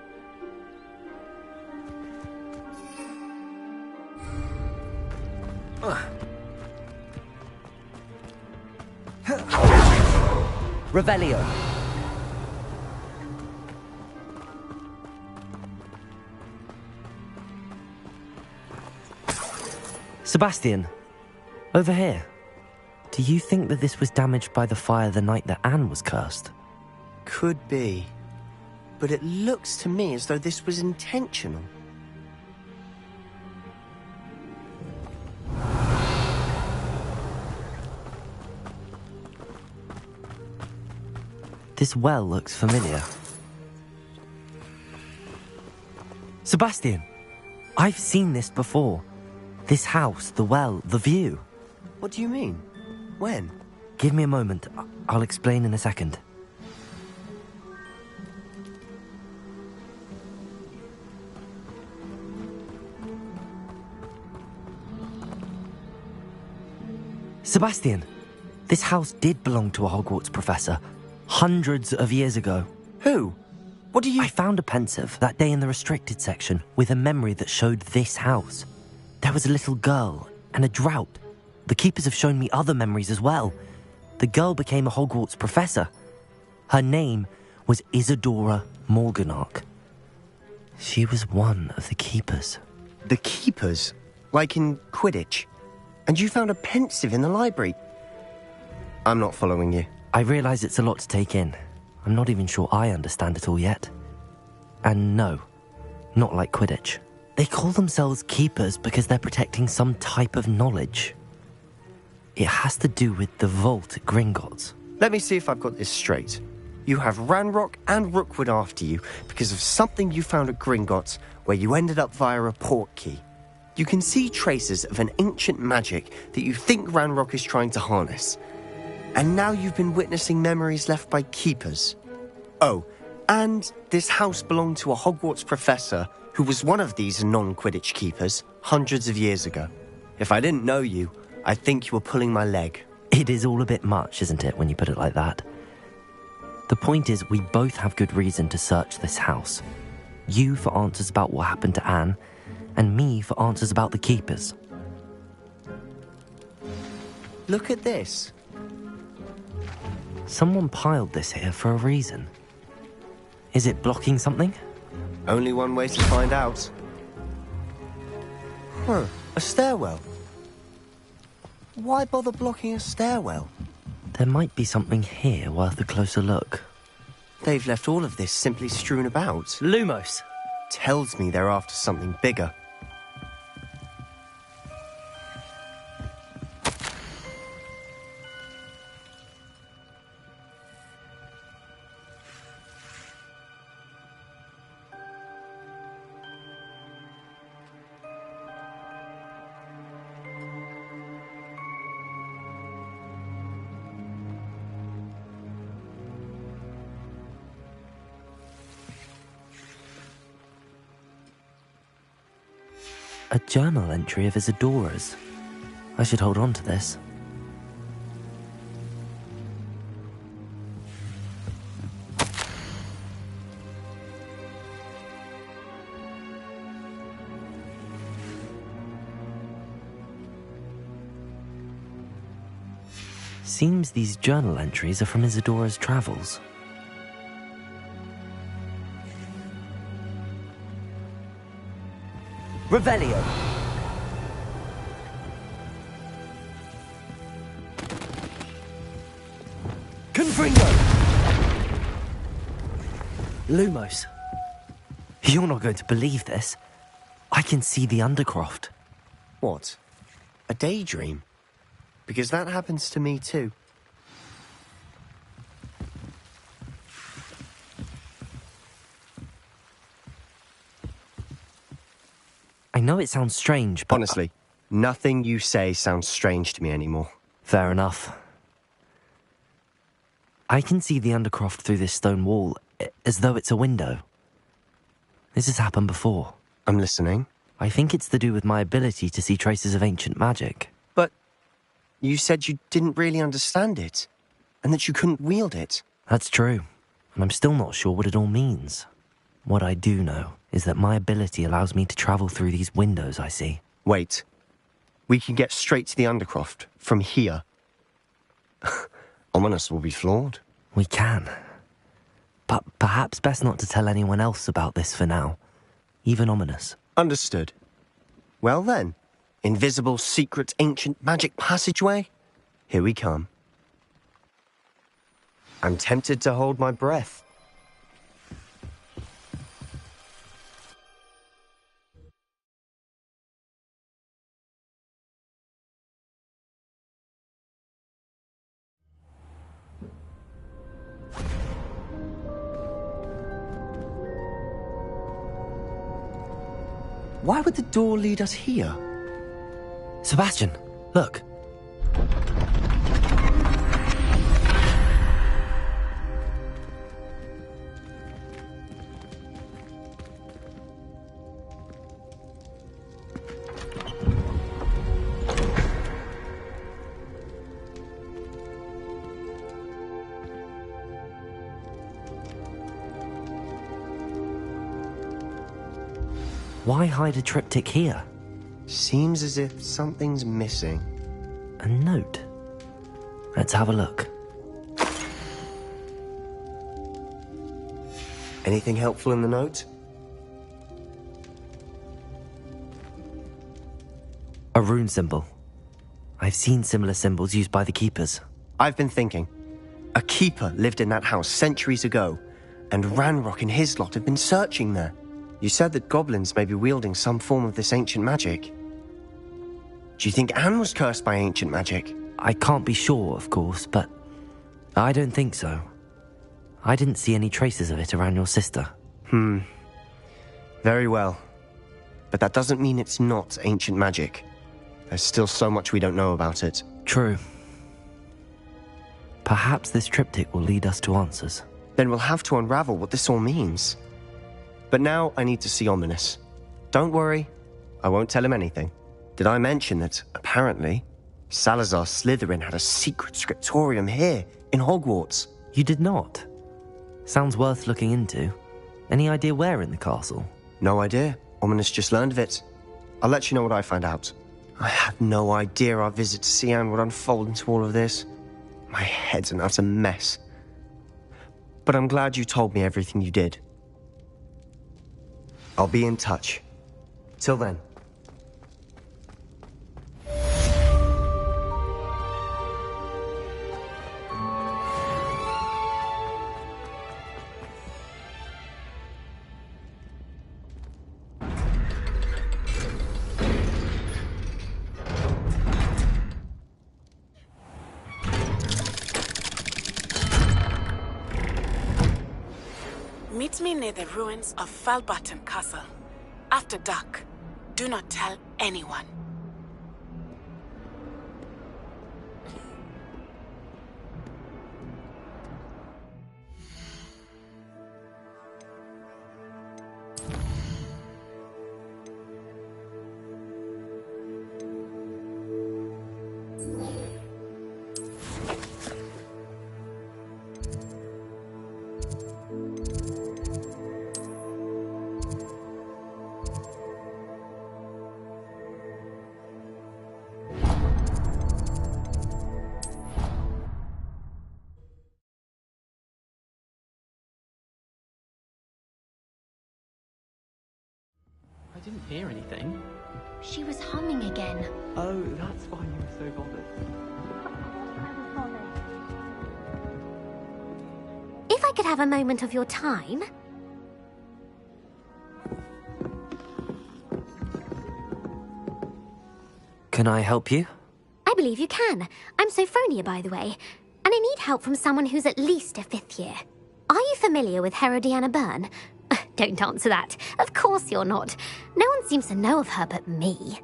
Revelio! Sebastian, over here. Do you think that this was damaged by the fire the night that Anne was cursed? Could be. But it looks to me as though this was intentional. This well looks familiar. Sebastian, I've seen this before. This house, the well, the view. What do you mean? When? Give me a moment. I'll explain in a second. Sebastian, this house did belong to a Hogwarts professor, hundreds of years ago. Who? What do you... I found a pensive that day in the restricted section with a memory that showed this house. There was a little girl and a drought. The keepers have shown me other memories as well. The girl became a Hogwarts professor. Her name was Isadora Morganach. She was one of the keepers. The keepers? Like in Quidditch? And you found a pensive in the library? I'm not following you. I realise it's a lot to take in. I'm not even sure I understand it all yet. And no, not like Quidditch. They call themselves keepers because they're protecting some type of knowledge. It has to do with the vault at Gringotts. Let me see if I've got this straight. You have Ranrock and Rookwood after you because of something you found at Gringotts where you ended up via a port key. You can see traces of an ancient magic that you think Ranrock is trying to harness. And now you've been witnessing memories left by keepers. Oh, and this house belonged to a Hogwarts professor who was one of these non-Quidditch keepers hundreds of years ago. If I didn't know you, I'd think you were pulling my leg. It is all a bit much, isn't it, when you put it like that? The point is, we both have good reason to search this house. You for answers about what happened to Anne, and me for answers about the keepers. Look at this. Someone piled this here for a reason. Is it blocking something? Only one way to find out. Huh, a stairwell. Why bother blocking a stairwell? There might be something here worth a closer look. They've left all of this simply strewn about. Lumos! Tells me they're after something bigger. A journal entry of Isadora's. I should hold on to this. Seems these journal entries are from Isadora's travels. Revelio. Confringo! Lumos. You're not going to believe this. I can see the Undercroft. What? A daydream? Because that happens to me too. I know it sounds strange, but... Honestly, nothing you say sounds strange to me anymore. Fair enough. I can see the Undercroft through this stone wall, as though it's a window. This has happened before. I'm listening. I think it's to do with my ability to see traces of ancient magic. But you said you didn't really understand it, and that you couldn't wield it. That's true, and I'm still not sure what it all means. What I do know is that my ability allows me to travel through these windows I see. Wait. We can get straight to the Undercroft from here. Ominous will be flawed. We can. But perhaps best not to tell anyone else about this for now. Even Ominous. Understood. Well then, invisible, secret, ancient magic passageway? Here we come. I'm tempted to hold my breath. Why would the door lead us here? Sebastian, look. Why hide a triptych here? Seems as if something's missing. A note. Let's have a look. Anything helpful in the note? A rune symbol. I've seen similar symbols used by the keepers. I've been thinking. A keeper lived in that house centuries ago, and Ranrock and his lot have been searching there. You said that goblins may be wielding some form of this ancient magic. Do you think Anne was cursed by ancient magic? I can't be sure, of course, but I don't think so. I didn't see any traces of it around your sister. Very well. But that doesn't mean it's not ancient magic. There's still so much we don't know about it. True. Perhaps this triptych will lead us to answers. Then we'll have to unravel what this all means. But now I need to see Ominous. Don't worry, I won't tell him anything. Did I mention that, apparently, Salazar Slytherin had a secret scriptorium here in Hogwarts? You did not? Sounds worth looking into. Any idea where in the castle? No idea. Ominous just learned of it. I'll let you know what I find out. I had no idea our visit to see Anne would unfold into all of this. My head's an utter mess. But I'm glad you told me everything you did. I'll be in touch. Till then. Meet me near the ruins of Falbaton Castle. After dark. Do not tell anyone. I didn't hear anything. She was humming again. Oh, that's why you were so bothered. If I could have a moment of your time... Can I help you? I believe you can. I'm Sophronia, by the way, and I need help from someone who's at least a 5th year. Are you familiar with Herodiana Byrne? Don't answer that. Of course you're not. No one seems to know of her but me.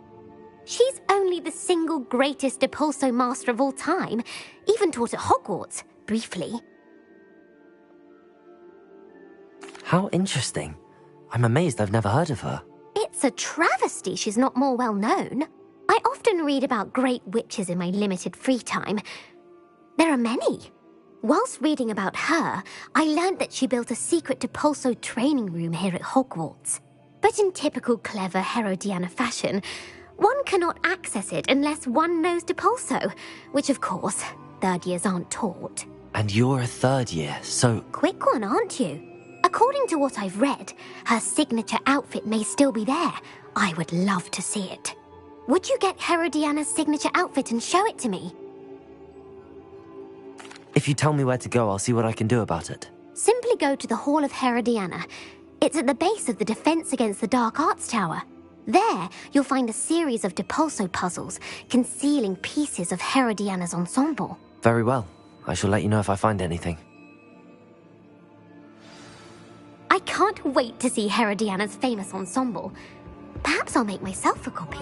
She's only the single greatest Depulso master of all time, even taught at Hogwarts, briefly. How interesting. I'm amazed I've never heard of her. It's a travesty she's not more well known. I often read about great witches in my limited free time. There are many. Whilst reading about her, I learned that she built a secret Depulso training room here at Hogwarts. But in typical clever Herodiana fashion, one cannot access it unless one knows Depulso, which of course, 3rd years aren't taught. And you're a 3rd year, so... Quick one, aren't you? According to what I've read, her signature outfit may still be there. I would love to see it. Would you get Herodiana's signature outfit and show it to me? If you tell me where to go, I'll see what I can do about it. Simply go to the Hall of Herodiana. It's at the base of the Defense Against the Dark Arts Tower. There, you'll find a series of Depulso puzzles concealing pieces of Herodiana's ensemble. Very well. I shall let you know if I find anything. I can't wait to see Herodiana's famous ensemble. Perhaps I'll make myself a copy.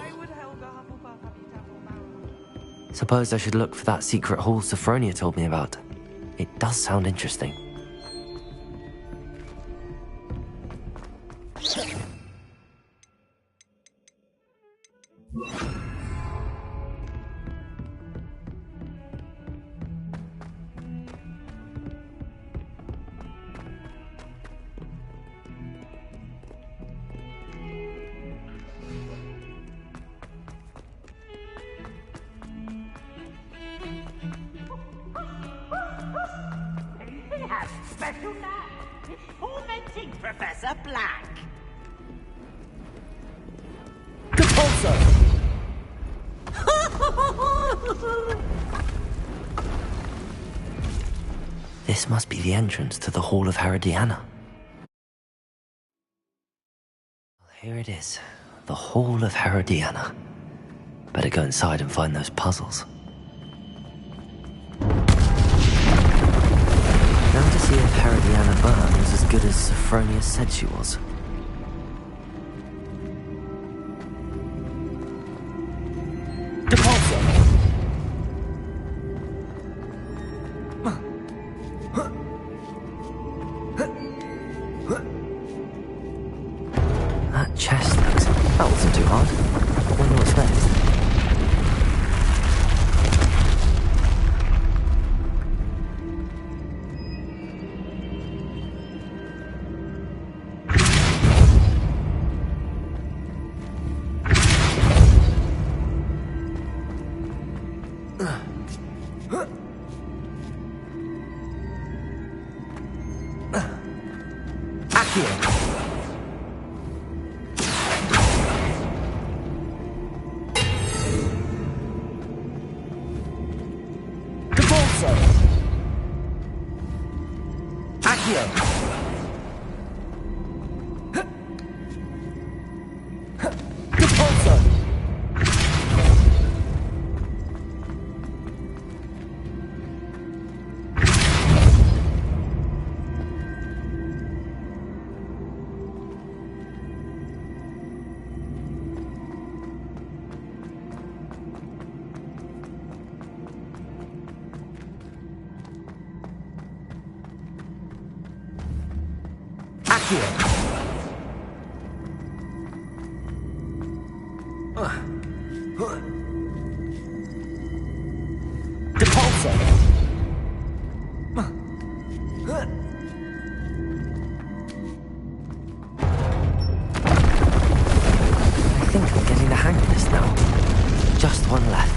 Suppose I should look for that secret hall Sophronia told me about. It does sound interesting. Special man is tormenting Professor Black. Depulso! This must be the entrance to the Hall of Herodiana. Here it is, the Hall of Herodiana. Better go inside and find those puzzles. Now to see if Herodiana Byrne was as good as Sophronia said she was. That chest looks... That wasn't too hard. Wonder what's next. I think I'm getting the hang of this now. Just one left.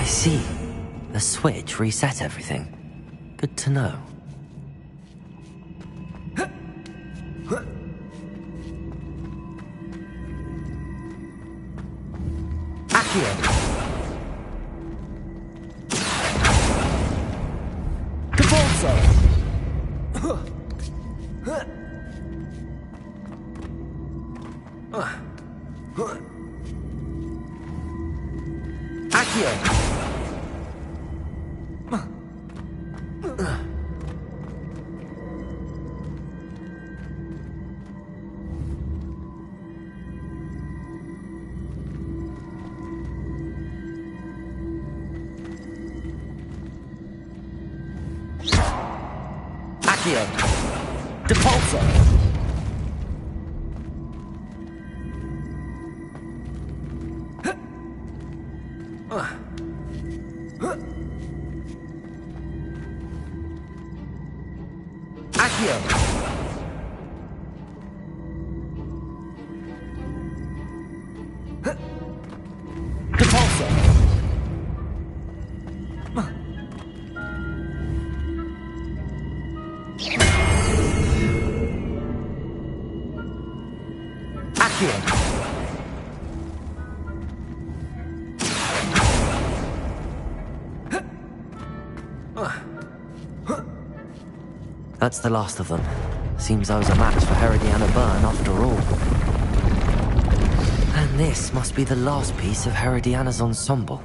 I see. The switch reset everything. Good to know. That's the last of them. Seems I was a match for Herodiana Byrne after all. And this must be the last piece of Herodiana's ensemble.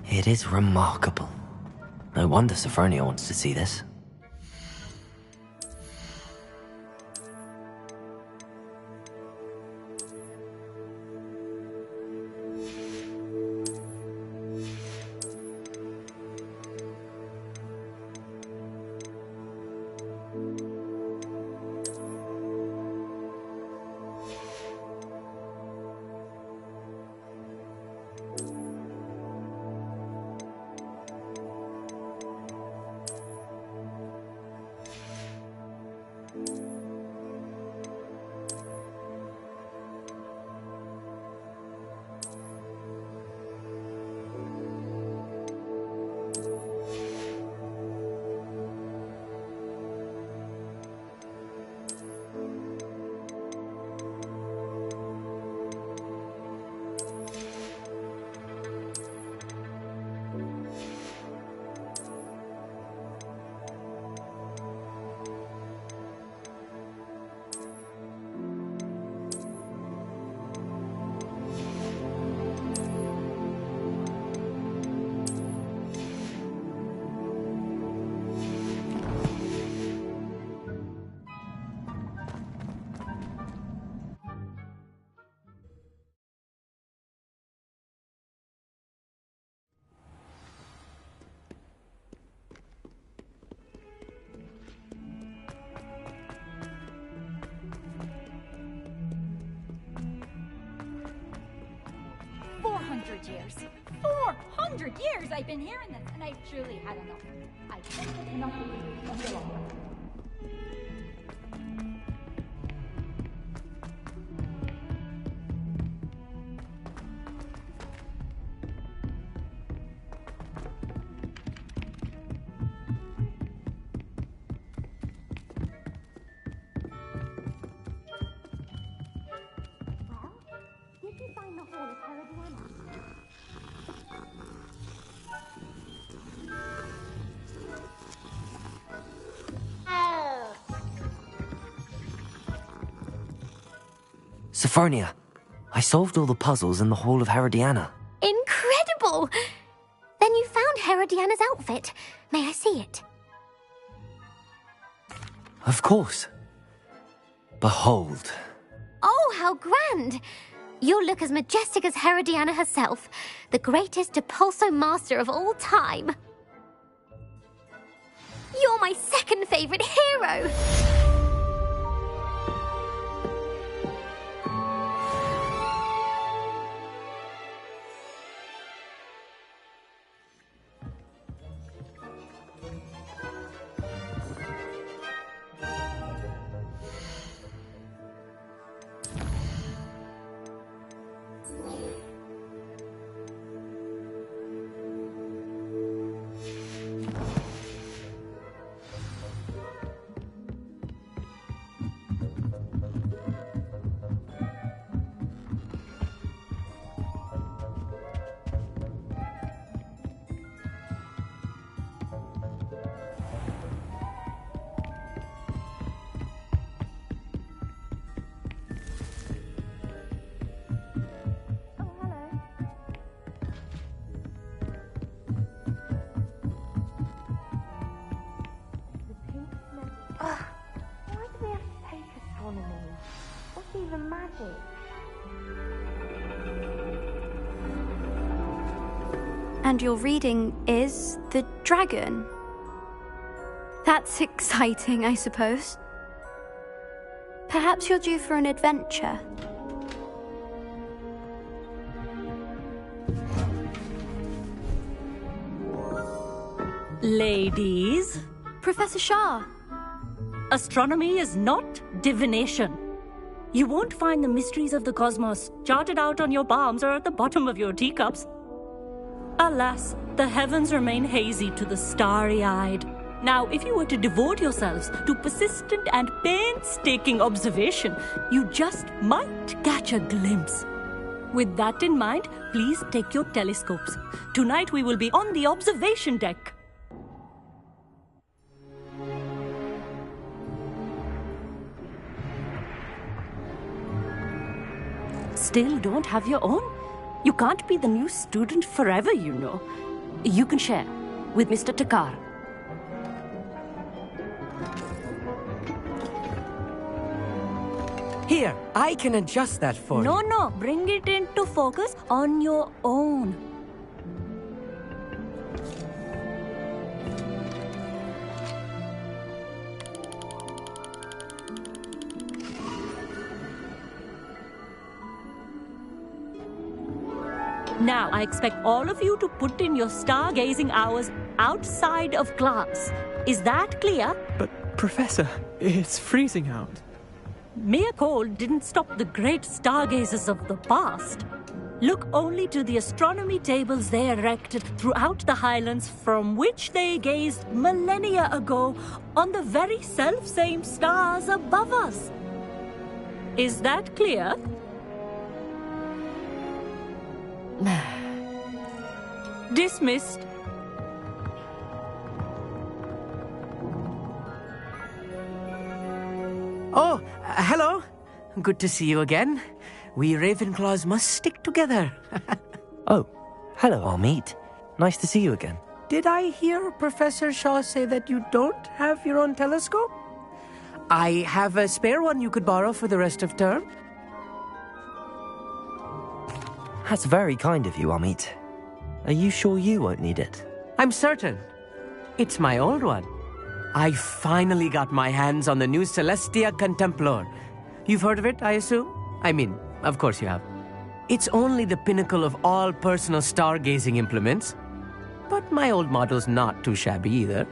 It is remarkable. No wonder Sophronia wants to see this. years! 400 years I've been hearing this, and I've truly had enough. I simply cannot believe it any longer. Sophronia, I solved all the puzzles in the Hall of Herodiana. Incredible! Then you found Herodiana's outfit. May I see it? Of course. Behold. Oh, how grand! You'll look as majestic as Herodiana herself, the greatest Depulso master of all time. You're my second favorite hero! Even magic. And your reading is the dragon. That's exciting, I suppose. Perhaps you're due for an adventure. Ladies. Professor Shah. Astronomy is not divination. You won't find the mysteries of the cosmos charted out on your palms or at the bottom of your teacups. Alas, the heavens remain hazy to the starry-eyed. Now, if you were to devote yourselves to persistent and painstaking observation, you just might catch a glimpse. With that in mind, please take your telescopes. Tonight we will be on the observation deck. Still don't have your own? You can't be the new student forever, you know. You can share with Mr. Takar. Here, I can adjust that for you. No, bring it into focus on your own. Now, I expect all of you to put in your stargazing hours outside of class. Is that clear? But, Professor, it's freezing out. Mere cold didn't stop the great stargazers of the past. Look only to the astronomy tables they erected throughout the highlands from which they gazed millennia ago on the very self-same stars above us. Is that clear? Dismissed. Oh, hello. Good to see you again. We Ravenclaws must stick together. Oh, hello, Amit. Nice to see you again. Did I hear Professor Shaw say that you don't have your own telescope? I have a spare one you could borrow for the rest of term. That's very kind of you, Amit. Are you sure you won't need it? I'm certain. It's my old one. I finally got my hands on the new Celestia Contemplar. You've heard of it, I assume? I mean, of course you have. It's only the pinnacle of all personal stargazing implements. But my old model's not too shabby either.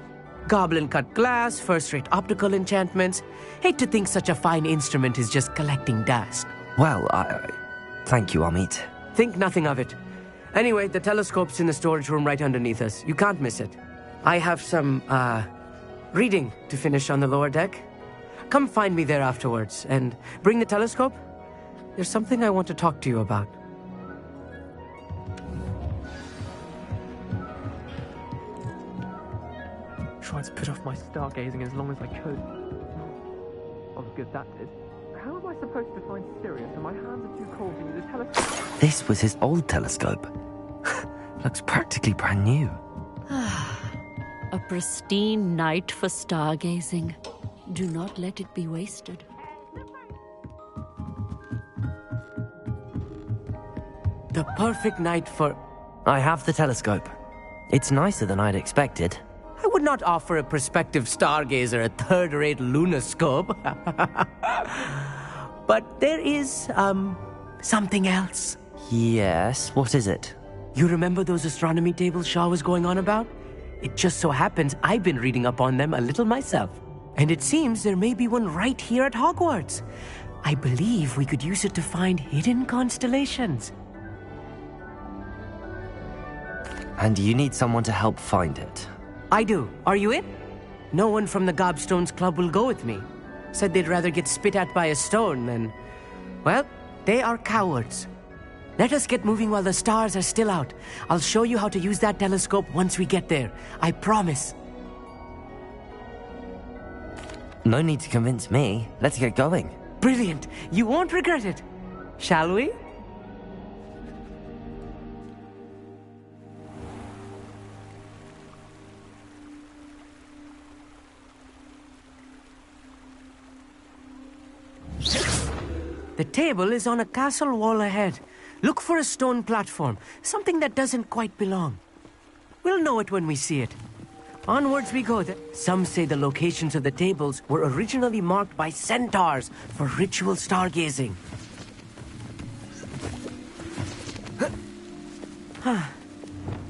Goblin-cut glass, first-rate optical enchantments. Hate to think such a fine instrument is just collecting dust. Well, thank you, Amit. Think nothing of it. Anyway, the telescope's in the storage room right underneath us. You can't miss it. I have some, reading to finish on the lower deck. Come find me there afterwards, and bring the telescope. There's something I want to talk to you about. Tried to put off my stargazing as long as I could. Oh, good that did. How am I supposed to find Sirius and my hands are too cold to use a telescope? This was his old telescope. Looks practically brand new. A pristine night for stargazing. Do not let it be wasted. The perfect night for... I have the telescope. It's nicer than I'd expected. I would not offer a prospective stargazer a third-rate lunoscope. But there is, something else. Yes, what is it? You remember those astronomy tables Shaw was going on about? It just so happens I've been reading up on them a little myself. And it seems there may be one right here at Hogwarts. I believe we could use it to find hidden constellations. And you need someone to help find it. I do. Are you in? No one from the Gobstones Club will go with me. Said they'd rather get spit at by a stone than... Well, they are cowards. Let us get moving while the stars are still out. I'll show you how to use that telescope once we get there. I promise. No need to convince me. Let's get going. Brilliant. You won't regret it. Shall we? The table is on a castle wall ahead. Look for a stone platform, something that doesn't quite belong. We'll know it when we see it. Onwards we go. Some say the locations of the tables were originally marked by centaurs for ritual stargazing.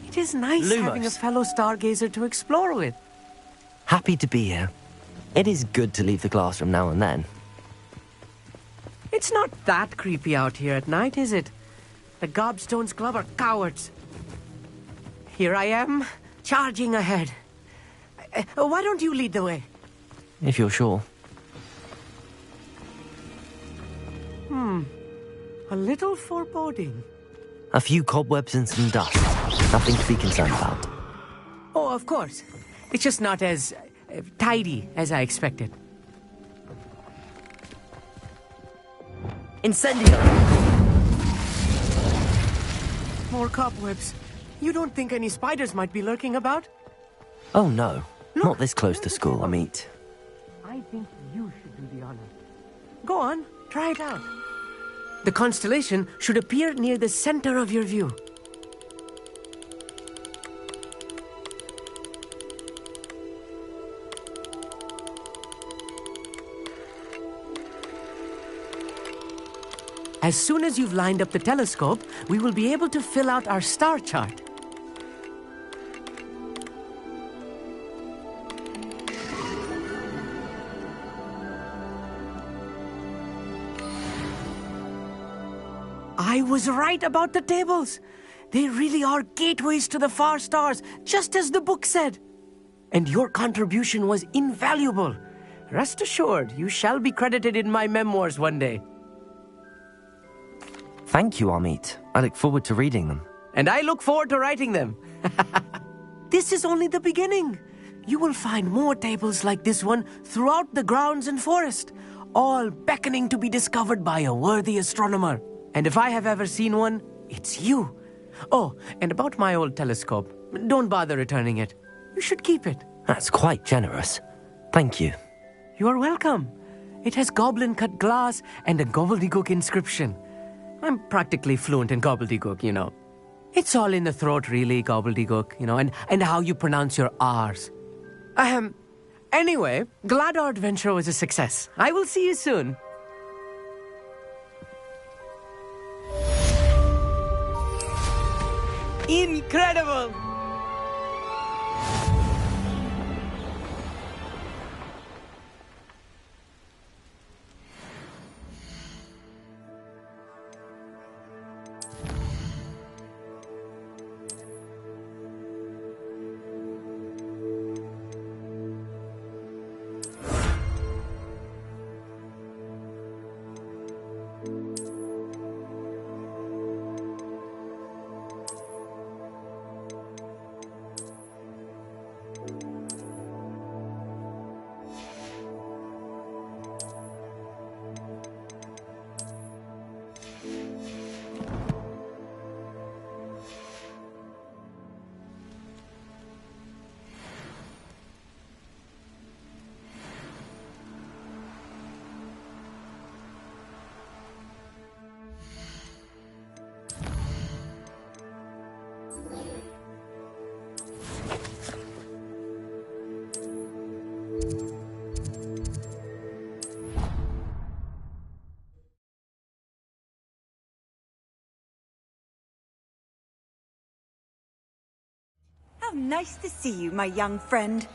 It is nice Lumos. having a fellow stargazer to explore with. Happy to be here. It is good to leave the classroom now and then. It's not that creepy out here at night, is it? The Gobstones Club are cowards. Here I am, charging ahead. Why don't you lead the way? If you're sure. A little foreboding. A few cobwebs and some dust. Nothing to be concerned about. Oh, of course. It's just not as tidy as I expected. Incendio! More cobwebs. You don't think any spiders might be lurking about? Oh no, not this close to school, Amit. I think you should do the honor. Go on, try it out. The constellation should appear near the center of your view. As soon as you've lined up the telescope, we will be able to fill out our star chart. I was right about the tables. They really are gateways to the far stars, just as the book said. And your contribution was invaluable. Rest assured, you shall be credited in my memoirs one day. Thank you, Amit. I look forward to reading them. And I look forward to writing them. This is only the beginning. You will find more tables like this one throughout the grounds and forest, all beckoning to be discovered by a worthy astronomer. And if I have ever seen one, it's you. Oh, and about my old telescope, don't bother returning it. You should keep it. That's quite generous. Thank you. You are welcome. It has goblin-cut glass and a gobbledygook inscription. I'm practically fluent in gobbledygook, you know. It's all in the throat, really, gobbledygook, you know, and how you pronounce your R's. Anyway, glad our adventure was a success. I will see you soon. Incredible! How nice to see you, my young friend.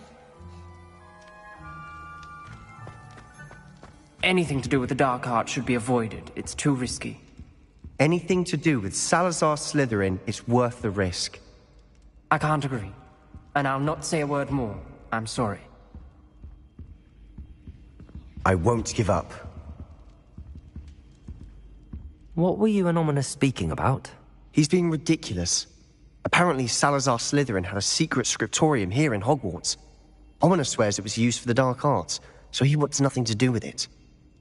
Anything to do with the dark art should be avoided. It's too risky. Anything to do with Salazar Slytherin is worth the risk. I can't agree. And I'll not say a word more. I'm sorry. I won't give up. What were you and Ominous speaking about? He's being ridiculous. Apparently Salazar Slytherin had a secret scriptorium here in Hogwarts. Ominous swears it was used for the dark arts, so he wants nothing to do with it.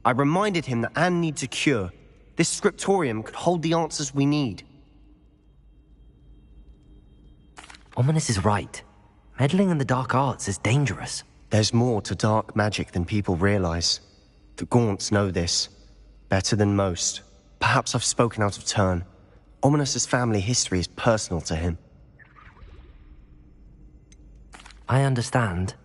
I reminded him that Anne needs a cure. This scriptorium could hold the answers we need. Ominous is right. Meddling in the dark arts is dangerous. There's more to dark magic than people realize. The Gaunts know this. Better than most. Perhaps I've spoken out of turn. Ominous's family history is personal to him. I understand.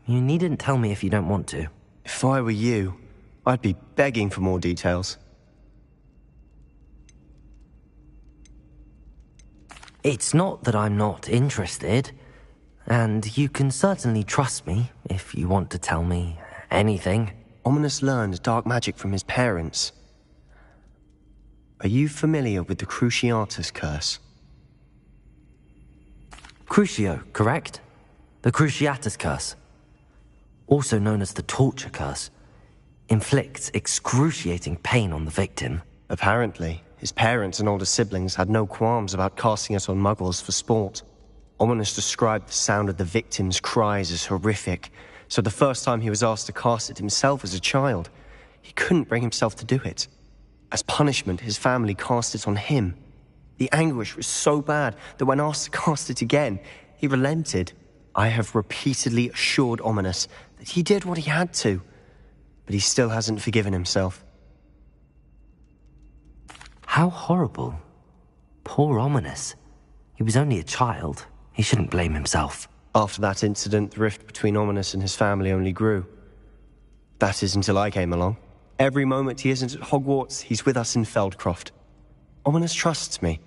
You needn't tell me if you don't want to. If I were you, I'd be begging for more details. It's not that I'm not interested. And you can certainly trust me if you want to tell me anything. Ominous learned dark magic from his parents. Are you familiar with the Cruciatus curse? Crucio, correct? The Cruciatus curse. Also known as the torture curse. Inflicts excruciating pain on the victim. Apparently, his parents and older siblings had no qualms about casting it on muggles for sport. Ominous described the sound of the victim's cries as horrific, so the first time he was asked to cast it himself as a child, he couldn't bring himself to do it. As punishment, his family cast it on him. The anguish was so bad that when asked to cast it again, he relented. I have repeatedly assured Ominous that he did what he had to, but he still hasn't forgiven himself. How horrible. Poor Ominous. He was only a child. He shouldn't blame himself. After that incident, the rift between Ominous and his family only grew. That is until I came along. Every moment he isn't at Hogwarts, he's with us in Feldcroft. Ominous trusts me.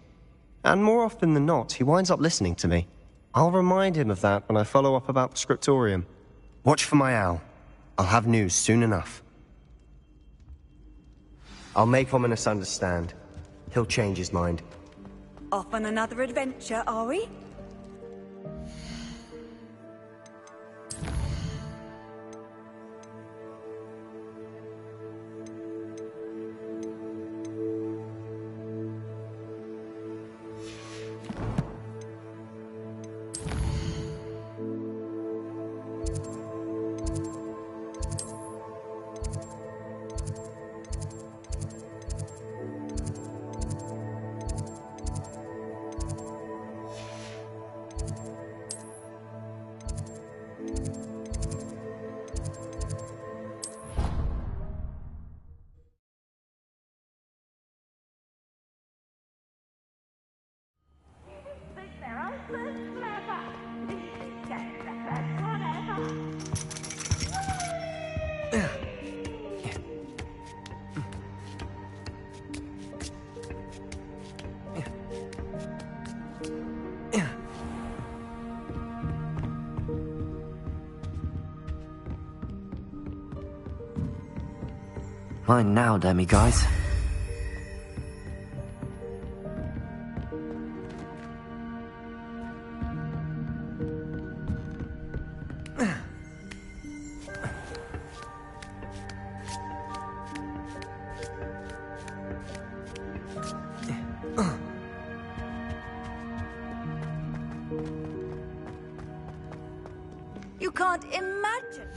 And more often than not, he winds up listening to me. I'll remind him of that when I follow up about the scriptorium. Watch for my owl. I'll have news soon enough. I'll make Ominous understand. He'll change his mind. Off on another adventure, are we? Mine now, demiguise. You can't imagine.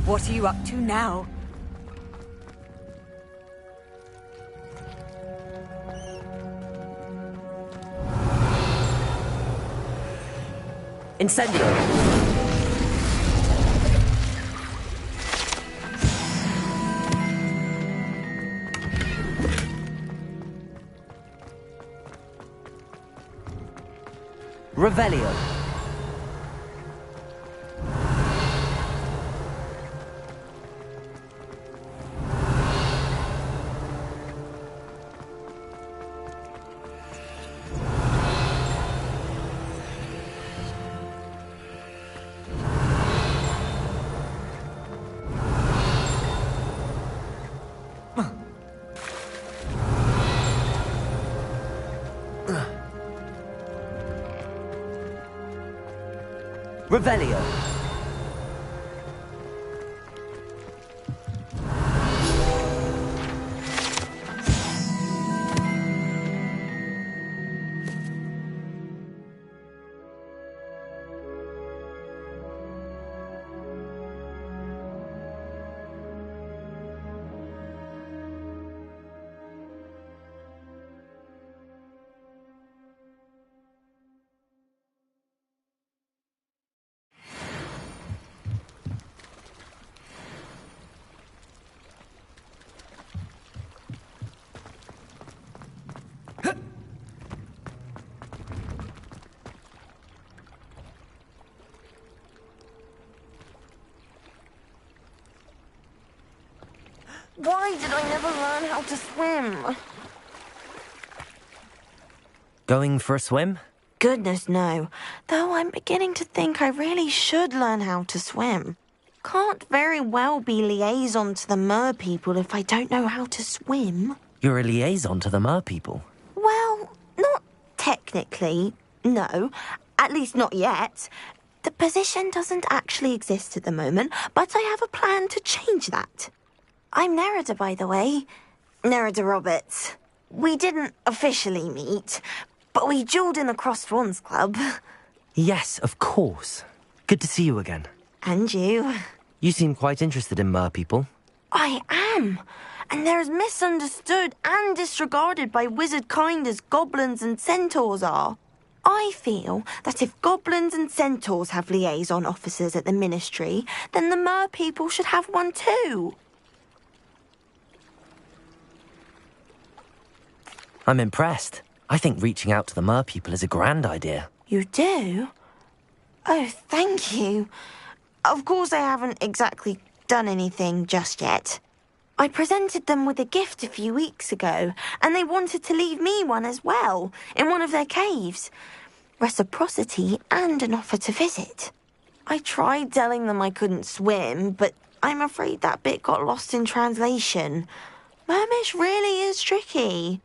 What are you up to now? Incendio! Revelio. Revelio. Why did I never learn how to swim? Going for a swim? Goodness, no. Though I'm beginning to think I really should learn how to swim. Can't very well be liaison to the mer people if I don't know how to swim. You're a liaison to the mer people? Well, not technically, no. At least not yet. The position doesn't actually exist at the moment, but I have a plan to change that. I'm Nerida, by the way. Nerida Roberts. we didn't officially meet, but we duelled in the Cross Swans Club. Yes, of course. Good to see you again. And you. You seem quite interested in merpeople. I am. And they're as misunderstood and disregarded by wizard kind as goblins and centaurs are. I feel that if goblins and centaurs have liaison officers at the Ministry, then the merpeople should have one too. I'm impressed. I think reaching out to the merpeople is a grand idea. You do? Oh, thank you. Of course I haven't exactly done anything just yet. I presented them with a gift a few weeks ago, and they wanted to leave me one as well, in one of their caves. Reciprocity and an offer to visit. I tried telling them I couldn't swim, but I'm afraid that bit got lost in translation. Mermish really is tricky.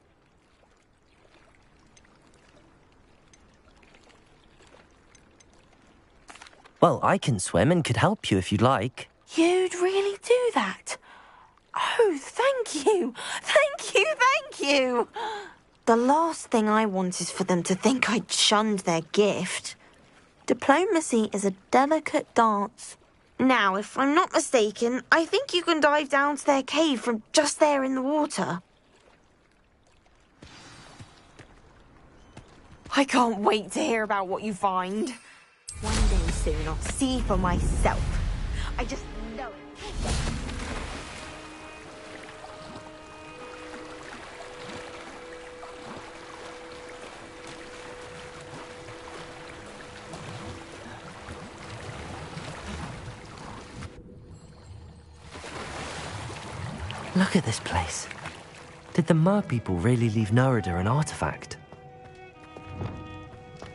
Well, I can swim and could help you if you'd like. You'd really do that? Oh, thank you! Thank you, thank you! The last thing I want is for them to think I'd shunned their gift. Diplomacy is a delicate dance. Now, if I'm not mistaken, I think you can dive down to their cave from just there in the water. I can't wait to hear about what you find. One day soon I'll see for myself. I just know it. Look at this place. Did the merpeople really leave Nerida an artifact?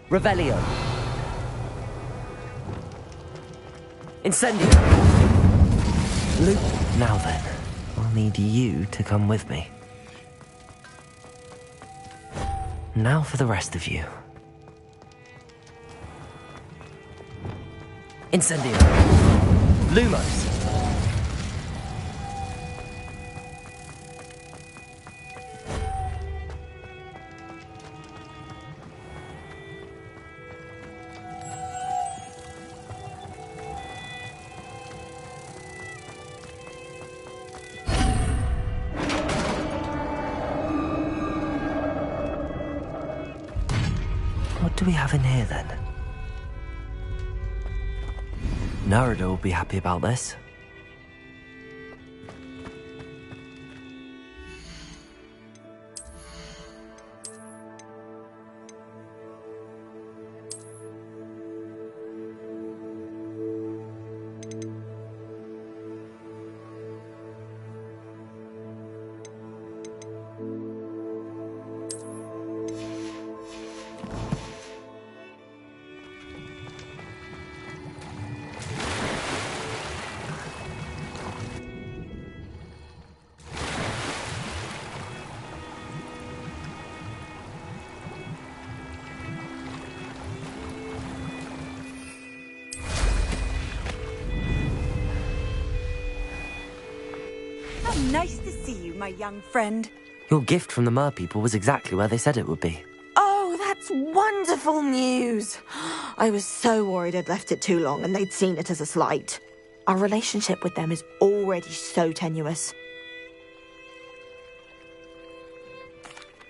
Revelio. Incendio. Luke. Now then, I'll need you to come with me. Now for the rest of you. Incendio. Lumos. What do we have in here, then? Nerida will be happy about this. Nice to see you, my young friend. Your gift from the merpeople was exactly where they said it would be. Oh, that's wonderful news. I was so worried I'd left it too long and they'd seen it as a slight. Our relationship with them is already so tenuous.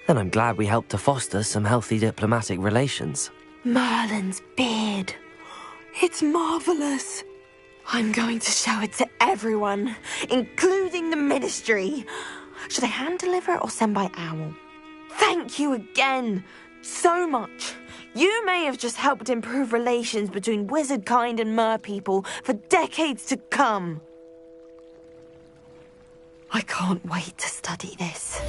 Then I'm glad we helped to foster some healthy diplomatic relations. Merlin's beard. It's marvelous. I'm going to show it to everyone, including the Ministry. Should I hand deliver it or send by owl? Thank you again, so much. You may have just helped improve relations between wizard kind and merpeople for decades to come. I can't wait to study this.